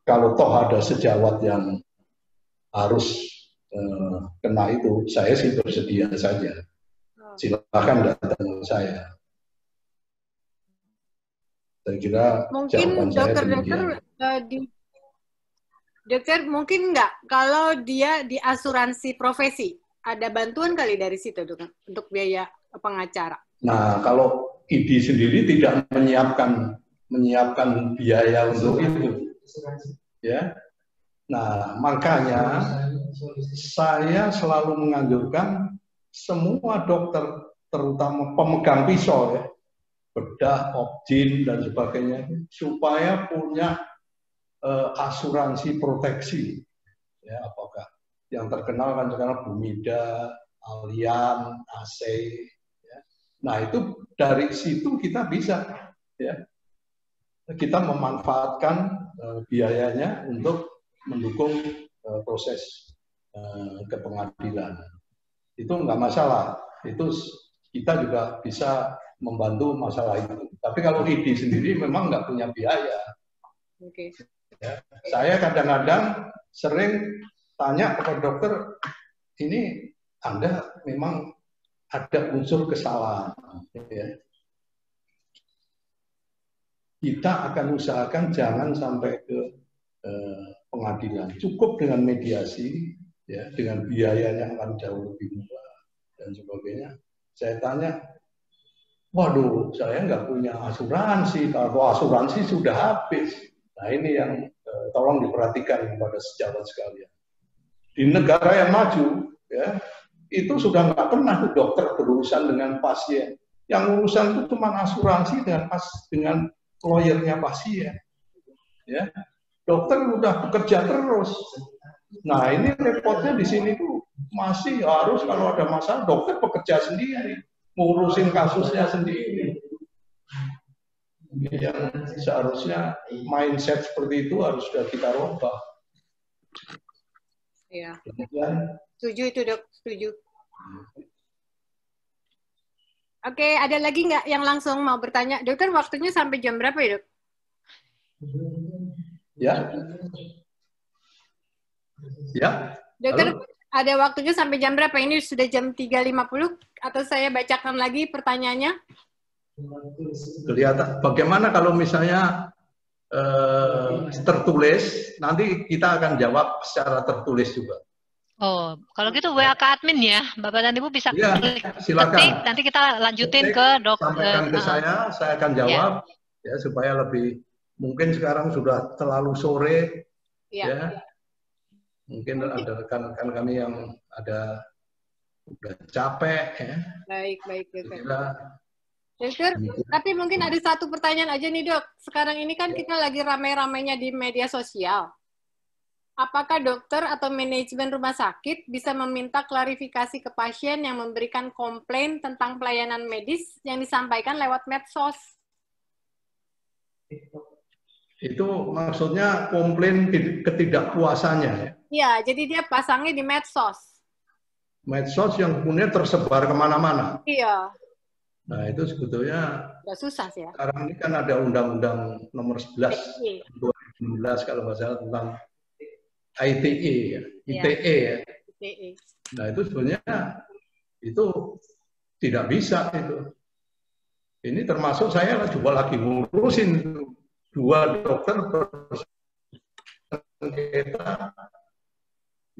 kalau toh ada sejawat yang harus kena itu, saya sih bersedia saja. Silakan datang saya. Saya kira mungkin dokter mungkin nggak kalau dia di asuransi profesi ada bantuan kali dari situ dokter untuk biaya pengacara. Nah, kalau ID sendiri tidak menyiapkan biaya untuk itu, ya. Nah, makanya saya selalu menganjurkan semua dokter, terutama pemegang pisau, ya, bedah, objin dan sebagainya, supaya punya asuransi proteksi, ya, apakah yang terkenal kan sekarang Bumida, Allianz, AC, ya. Nah, itu dari situ kita bisa, ya, kita memanfaatkan biayanya untuk mendukung proses ke pengadilan. Itu nggak masalah, itu kita juga bisa membantu masalah itu. Tapi kalau ID sendiri memang nggak punya biaya. Okay. Ya, saya kadang-kadang sering tanya kepada dokter, ini Anda memang ada unsur kesalahan, ya. Kita akan usahakan jangan sampai ke pengadilan, cukup dengan mediasi, ya, dengan biaya yang akan jauh lebih murah dan sebagainya. Saya tanya, waduh, saya nggak punya asuransi, kalau asuransi sudah habis. Nah, ini yang tolong diperhatikan kepada sejawat sekalian. Di negara yang maju, ya, itu sudah nggak pernah dokter berurusan dengan pasien. Yang urusan itu cuma asuransi dengan lawyernya pasien. Ya, dokter udah bekerja terus. Nah, ini repotnya di sini tuh masih harus kalau ada masalah dokter bekerja sendiri, ngurusin kasusnya sendiri. Yang seharusnya mindset seperti itu harus sudah kita rubah. Iya. Kemudian, setuju itu dok, setuju. Oke, ada lagi nggak yang langsung mau bertanya? Dokter, waktunya sampai jam berapa ya dok? Ya. Ya. Dokter, halo? ada waktunya sampai jam berapa? Ini sudah jam 3.50 atau saya bacakan lagi pertanyaannya? Kelihatan. Bagaimana kalau misalnya tertulis, nanti kita akan jawab secara tertulis juga. Oh, kalau gitu WA ke admin ya, Bapak dan Ibu bisa Ya, silakan. ketik, nanti kita lanjutin ke dokter. Sampaikan ke saya akan jawab, ya, supaya lebih, mungkin sekarang sudah terlalu sore, ya. Mungkin ada rekan-rekan kami yang udah capek, ya. Baik, dokter, tapi mungkin ada satu pertanyaan aja nih dok. Sekarang ini kan kita lagi ramai-ramainya di media sosial. Apakah dokter atau manajemen rumah sakit bisa meminta klarifikasi ke pasien yang memberikan komplain tentang pelayanan medis yang disampaikan lewat medsos? Itu maksudnya komplain ketidakpuasannya, ya? Iya, jadi dia pasangnya di medsos. Medsos yang kemudian tersebar kemana-mana. Iya. Nah, itu sebetulnya Udah susah sih ya. Sekarang ini kan ada Undang-Undang Nomor 11 2016 kalau nggak salah tentang ITE, ya. ITE, ya. ITE. Nah, itu sebenarnya itu tidak bisa itu. Ini termasuk saya juga lagi ngurusin itu. 2 dokter bersengketa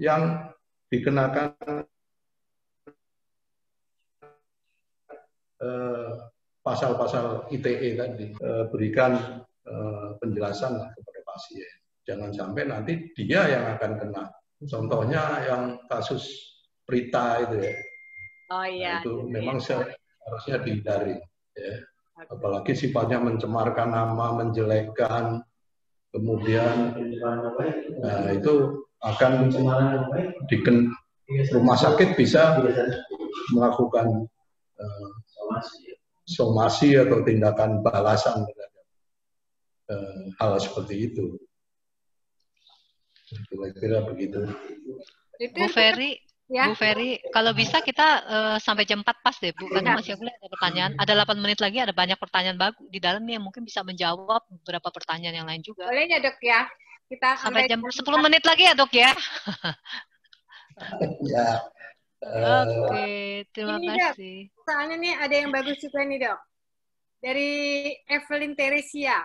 yang dikenakan pasal-pasal ITE tadi, berikan penjelasan lah kepada pasien. Jangan sampai nanti dia yang akan kena. Contohnya yang kasus Prita itu ya. Oh iya. Nah, itu memang harusnya dihindari. Ya. Apalagi sifatnya mencemarkan nama, menjelekkan, kemudian nah, itu akan rumah sakit bisa melakukan somasi atau tindakan balasan terhadap hal seperti itu. Kira-kira begitu. Bu Ferry, ya. Bu Ferry, kalau bisa kita sampai jam 4 pas deh, Bu. Karena masih ada pertanyaan. Ada 8 menit lagi, ada banyak pertanyaan bagus di dalamnya yang mungkin bisa menjawab beberapa pertanyaan yang lain juga. Boleh ya, Dok ya? Kita sampai jam 10 menit lagi ya, Dok ya. Ya. Oke, terima kasih. Dok, soalnya nih ada yang bagus juga nih, Dok. Dari Evelyn Teresia.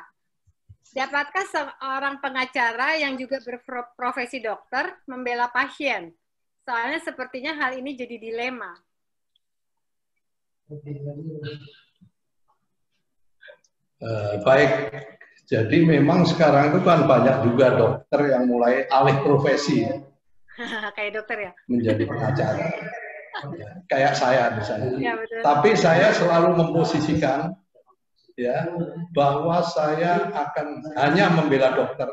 Dapatkah seorang pengacara yang juga berprofesi dokter membela pasien? Soalnya sepertinya hal ini jadi dilema. Baik, jadi memang sekarang itu kan banyak juga dokter yang mulai alih profesi. Kayak dokter ya? Menjadi pengacara. Ya, kayak saya misalnya. Ya, betul. Tapi saya selalu memposisikan ya bahwa saya akan hanya membela dokter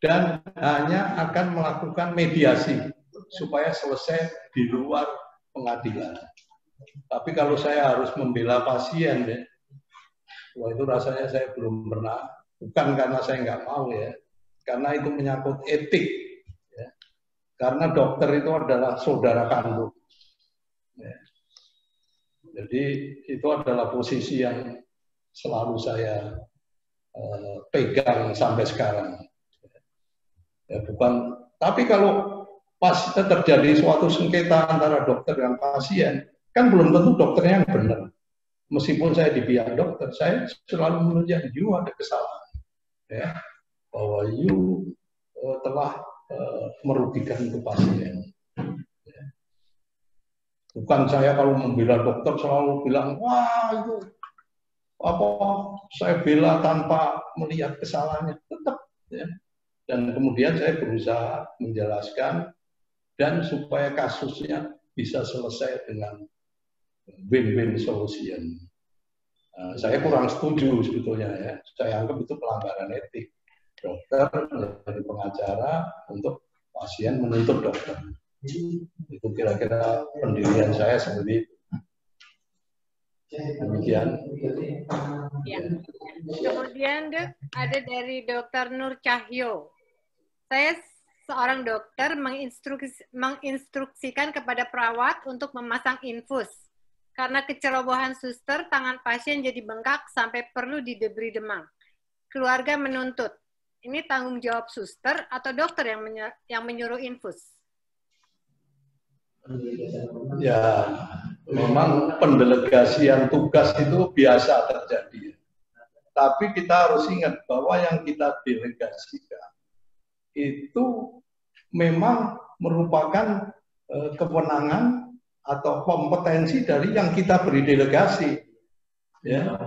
dan hanya akan melakukan mediasi supaya selesai di luar pengadilan. Tapi kalau saya harus membela pasien ya, wah itu rasanya saya belum pernah. Bukan karena saya nggak mau ya, karena itu menyangkut etik ya. Karena dokter itu adalah saudara kandung ya. Jadi itu adalah posisi yang selalu saya pegang sampai sekarang. Ya, bukan. Tapi kalau pas terjadi suatu sengketa antara dokter dan pasien, kan belum tentu dokternya yang benar. Meskipun saya di pihak dokter, saya selalu melihat you ada kesalahan, ya, bahwa you telah merugikan itu pasien. Bukan saya kalau membela dokter selalu bilang, wah itu apa saya bela tanpa melihat kesalahannya, tetap ya. Dan kemudian saya berusaha menjelaskan dan supaya kasusnya bisa selesai dengan win-win solution. Nah, saya kurang setuju sebetulnya ya. Saya anggap itu pelanggaran etik. Dokter menjadi pengacara untuk pasien menuntut dokter. Itu kira-kira pendirian saya seperti itu. Demikian. Ya. Kemudian Dok, ada dari Dr. Nur Cahyo. Saya seorang dokter menginstruksikan kepada perawat untuk memasang infus. Karena kecerobohan suster, tangan pasien jadi bengkak sampai perlu diberi demam. Keluarga menuntut. Ini tanggung jawab suster atau dokter yang menyuruh infus? Ya, memang pendelegasian tugas itu biasa terjadi. Tapi kita harus ingat bahwa yang kita delegasikan itu memang merupakan kewenangan atau kompetensi dari yang kita beri delegasi. Ya.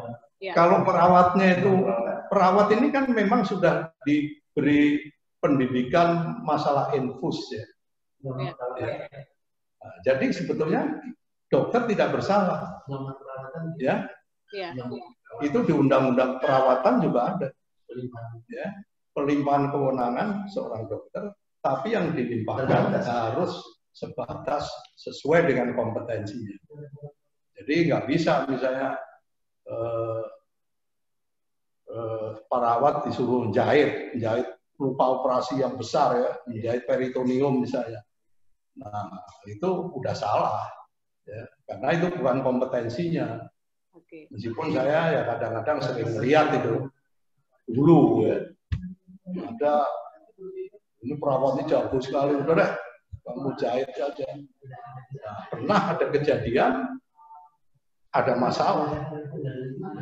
Kalau perawatnya itu, perawat ini kan memang sudah diberi pendidikan masalah infus ya. Ya. Nah, jadi sebetulnya dokter tidak bersalah, ya. Itu di undang-undang perawatan juga ada, ya. Pelimpahan kewenangan seorang dokter, tapi yang dilimpahkan harus sebatas sesuai dengan kompetensinya. Jadi nggak bisa misalnya perawat disuruh menjahit lupa operasi yang besar ya, menjahit peritoneum misalnya. Nah, itu udah salah, ya, karena itu bukan kompetensinya. Meskipun saya ya kadang-kadang sering melihat itu dulu, ya, ada ini perawatnya jago sekali, udah deh, kamu jahit aja. Nah, pernah ada kejadian, ada masalah.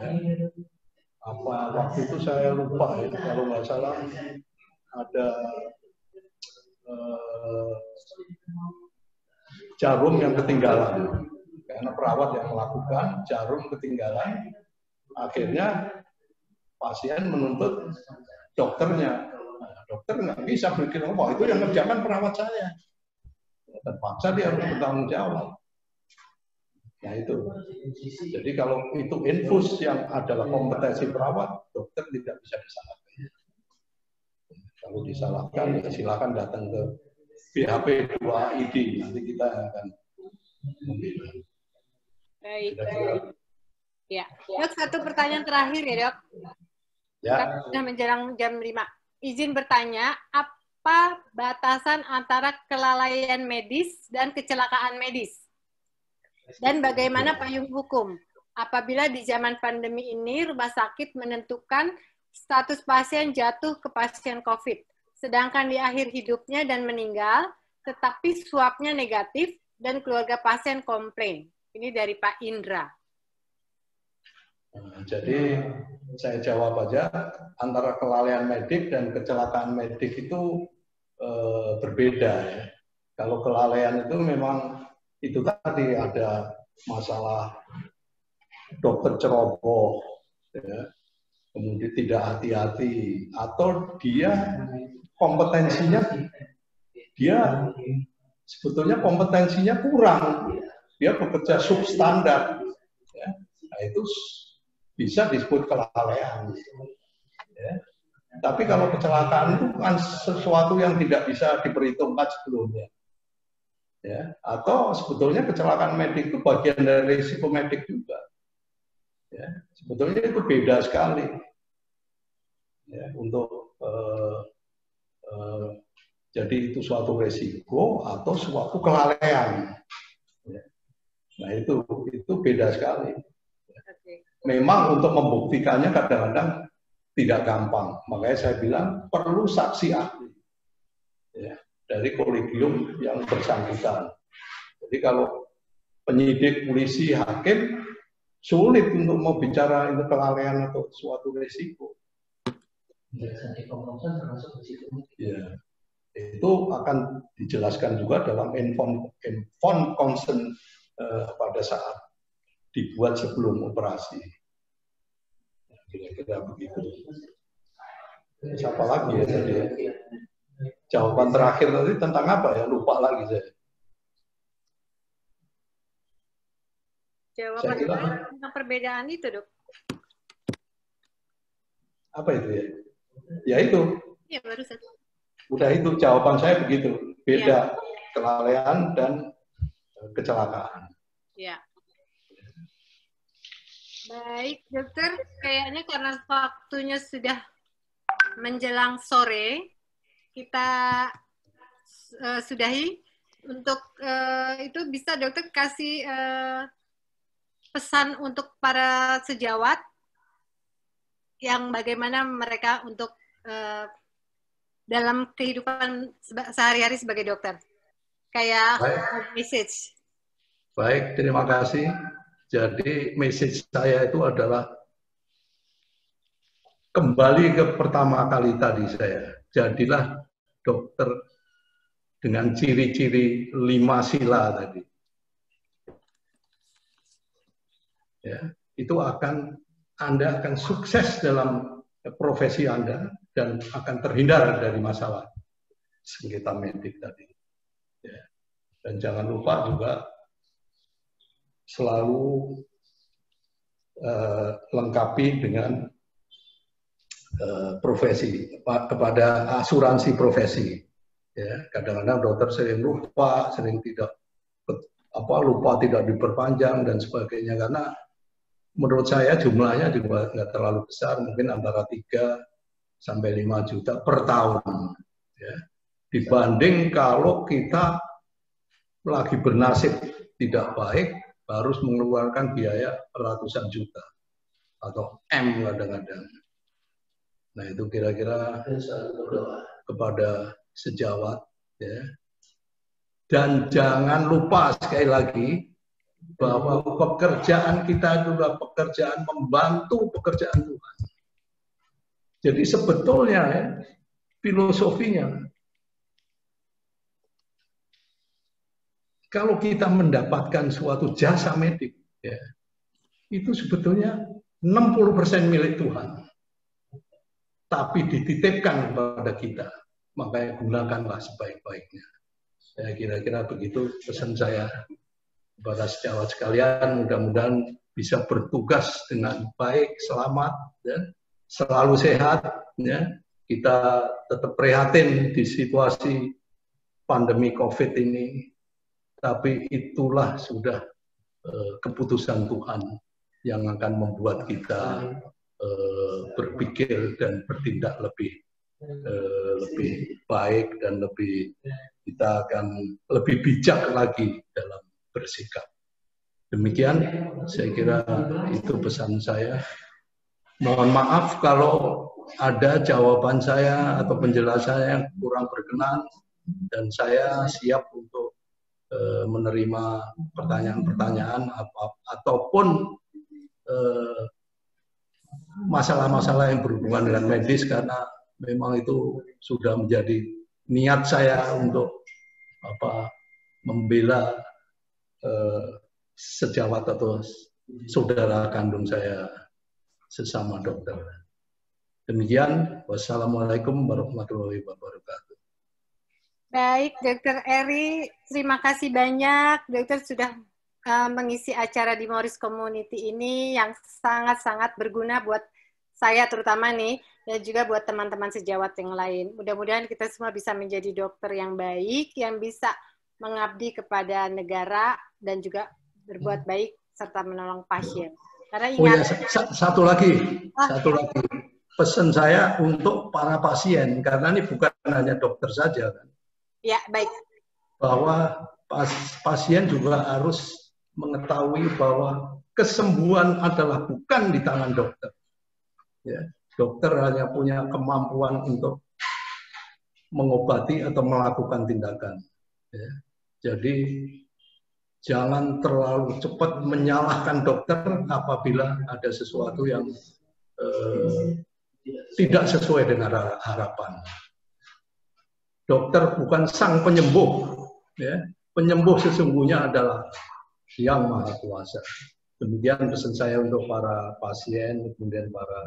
Ya. Apa waktu itu saya lupa ya, kalau nggak salah ada jarum yang ketinggalan Karena perawat yang melakukan, jarum ketinggalan, akhirnya pasien menuntut dokternya. Nah, dokter nggak bisa berpikir, oh itu yang ngerjakan perawat saya. Terpaksa dia harus bertanggung jawab. Nah itu. Jadi kalau itu infus yang adalah kompetensi perawat, dokter tidak bisa disalahkan. Kalau disalahkan, ya silakan datang ke BHP 2ID, nanti kita akan membela. Baik. Ya, Dok, satu pertanyaan terakhir ya, Dok. Ya. Kita sudah menjelang jam 5. Izin bertanya, apa batasan antara kelalaian medis dan kecelakaan medis? Dan bagaimana payung hukum? Apabila di zaman pandemi ini rumah sakit menentukan status pasien jatuh ke pasien COVID, sedangkan di akhir hidupnya dan meninggal, tetapi swabnya negatif dan keluarga pasien komplain. Ini dari Pak Indra. Nah, jadi saya jawab aja, antara kelalaian medik dan kecelakaan medik itu berbeda ya. Kalau kelalaian itu memang itu tadi ada masalah dokter ceroboh, ya, kemudian tidak hati-hati, atau dia kompetensinya, dia sebetulnya kompetensinya kurang, dia bekerja substandar, ya. Nah itu bisa disebut kelalaian. Ya. Tapi kalau kecelakaan itu kan sesuatu yang tidak bisa diperhitungkan sebelumnya. Ya. Atau sebetulnya kecelakaan medik itu bagian dari risiko medik juga. Ya. Sebetulnya itu beda sekali. Ya. Untuk jadi itu suatu risiko atau suatu kelalaian. Ya. Nah itu beda sekali. Memang untuk membuktikannya kadang-kadang tidak gampang. Makanya saya bilang perlu saksi ahli ya, dari kolegium yang bersangkutan. Jadi kalau penyidik, polisi, hakim sulit untuk mau bicara itu kelalaian atau suatu risiko. Ya, itu akan dijelaskan juga dalam informed consent pada saat dibuat sebelum operasi. Kira-kira begitu. Siapa lagi ya tadi? Jawaban terakhir tadi tentang apa ya? Lupa lagi saya. Jawaban tentang perbedaan itu, Dok. Apa itu ya? Ya itu. Iya, baru satu. Udah itu jawaban saya begitu. Beda kelalaian dan kecelakaan. Ya. Baik, dokter, kayaknya karena waktunya sudah menjelang sore, kita sudahi. Untuk itu bisa dokter kasih pesan untuk para sejawat yang bagaimana mereka untuk dalam kehidupan sehari-hari sebagai dokter. Kayak message. Baik, terima kasih. Jadi message saya itu adalah kembali ke pertama kali tadi saya. Jadilah dokter dengan ciri-ciri 5 sila tadi. Ya, itu Anda akan sukses dalam profesi Anda dan akan terhindar dari masalah sengketa medik tadi. Ya. Dan jangan lupa juga selalu lengkapi dengan profesi kepada asuransi profesi. Ya, kadang-kadang dokter sering lupa, sering tidak lupa tidak diperpanjang dan sebagainya karena menurut saya jumlahnya juga nggak terlalu besar, mungkin antara 3 sampai 5 juta per tahun. Ya. Dibanding kalau kita lagi bernasib tidak baik, harus mengeluarkan biaya ratusan juta atau M kadang-kadang. Nah itu kira-kira kepada sejawat, ya. Dan jangan lupa sekali lagi bahwa pekerjaan kita adalah pekerjaan membantu pekerjaan Tuhan. Jadi sebetulnya ya, filosofinya kalau kita mendapatkan suatu jasa medik, ya, itu sebetulnya 60% milik Tuhan. Tapi dititipkan kepada kita, makanya gunakanlah sebaik-baiknya. Ya, kira-kira begitu pesan saya kepada sejawat sekalian. Mudah-mudahan bisa bertugas dengan baik, selamat, ya, selalu sehat. Ya. Kita tetap prihatin di situasi pandemi COVID ini, tapi itulah sudah keputusan Tuhan yang akan membuat kita berpikir dan bertindak lebih baik dan kita akan lebih bijak lagi dalam bersikap. Demikian, saya kira itu pesan saya. Mohon maaf kalau ada jawaban saya atau penjelasannya yang kurang berkenan, dan saya siap untuk menerima pertanyaan-pertanyaan ataupun masalah-masalah yang berhubungan dengan medis, karena memang itu sudah menjadi niat saya untuk membela sejawat atau saudara kandung saya sesama dokter. Demikian, wassalamualaikum warahmatullahi wabarakatuh. Baik, Dr. Eri, terima kasih banyak. Dokter sudah mengisi acara di Moris Community ini yang sangat-sangat berguna buat saya terutama nih, dan juga buat teman-teman sejawat yang lain. Mudah-mudahan kita semua bisa menjadi dokter yang baik, yang bisa mengabdi kepada negara, dan juga berbuat baik serta menolong pasien. Karena ingat, satu lagi, pesan saya untuk para pasien, karena ini bukan hanya dokter saja, kan? Ya, baik. Bahwa pasien juga harus mengetahui bahwa kesembuhan adalah bukan di tangan dokter. Ya, dokter hanya punya kemampuan untuk mengobati atau melakukan tindakan. Ya. Jadi jangan terlalu cepat menyalahkan dokter apabila ada sesuatu yang tidak sesuai dengan harapan. Dokter bukan sang penyembuh. Ya. Penyembuh sesungguhnya adalah Yang Maha Kuasa. Demikian pesan saya untuk para pasien, kemudian para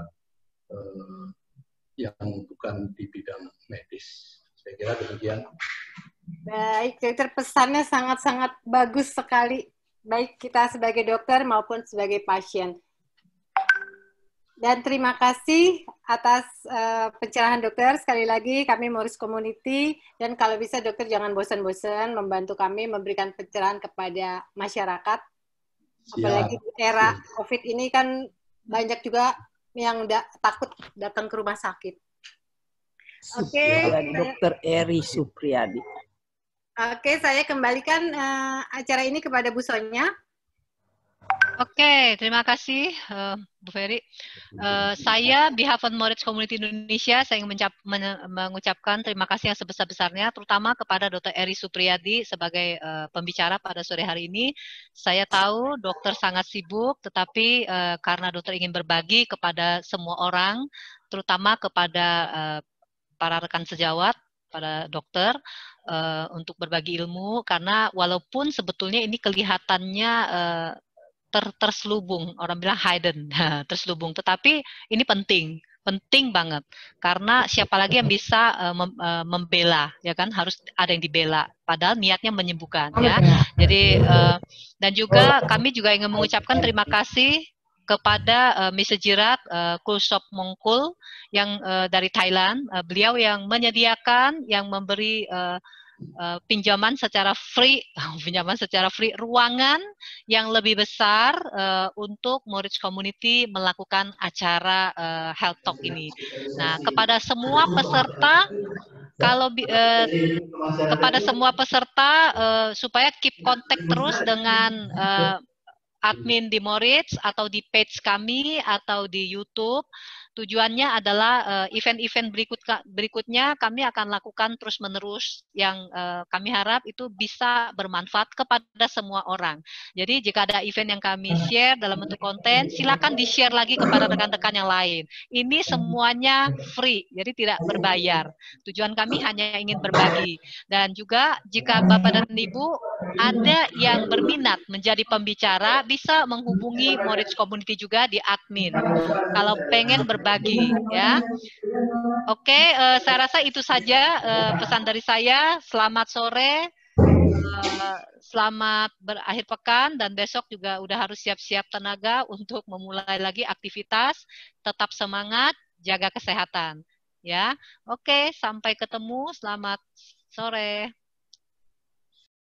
yang bukan di bidang medis. Saya kira demikian. Baik, dokter, pesannya sangat-sangat bagus sekali. Baik kita sebagai dokter maupun sebagai pasien. Dan terima kasih atas pencerahan dokter. Sekali lagi kami Moris Community, dan kalau bisa dokter jangan bosan-bosan membantu kami memberikan pencerahan kepada masyarakat. Siap. Apalagi di era COVID ini kan banyak juga yang takut datang ke rumah sakit. Oke. Dokter Eri Supriyadi. Oke, saya kembalikan acara ini kepada Bu Sonya. Oke, terima kasih Bu Ferry. Saya behalf on Moritz Community Indonesia, saya ingin mengucapkan terima kasih yang sebesar-besarnya, terutama kepada Dr. Eri Supriyadi sebagai pembicara pada sore hari ini. Saya tahu dokter sangat sibuk, tetapi karena dokter ingin berbagi kepada semua orang, terutama kepada para rekan sejawat, para dokter, untuk berbagi ilmu, karena walaupun sebetulnya ini kelihatannya terselubung, orang bilang hidden, terselubung, tetapi ini penting banget, karena siapa lagi yang bisa membela, ya kan, harus ada yang dibela, padahal niatnya menyembuhkan, ya. Jadi dan juga kami juga ingin mengucapkan terima kasih kepada Mr. Jirat Kulsop Mongkul yang dari Thailand, beliau yang menyediakan, yang memberi pinjaman secara free ruangan yang lebih besar untuk Moritz Community melakukan acara Health Talk ini. Nah, kepada semua peserta, kepada semua peserta supaya keep kontak terus dengan admin di Moritz atau di page kami atau di YouTube. Tujuannya adalah event-event berikutnya kami akan lakukan terus-menerus, yang kami harap itu bisa bermanfaat kepada semua orang. Jadi jika ada event yang kami share dalam bentuk konten, silakan di-share lagi kepada rekan-rekan yang lain. Ini semuanya free, jadi tidak berbayar. Tujuan kami hanya ingin berbagi. Dan juga jika Bapak dan Ibu ada yang berminat menjadi pembicara, bisa menghubungi Moritz Community juga di admin. Kalau pengen berbagi, ya. Oke, saya rasa itu saja pesan dari saya. Selamat sore, selamat berakhir pekan, dan besok juga udah harus siap-siap tenaga untuk memulai lagi aktivitas. Tetap semangat, jaga kesehatan. Ya, oke, sampai ketemu. Selamat sore.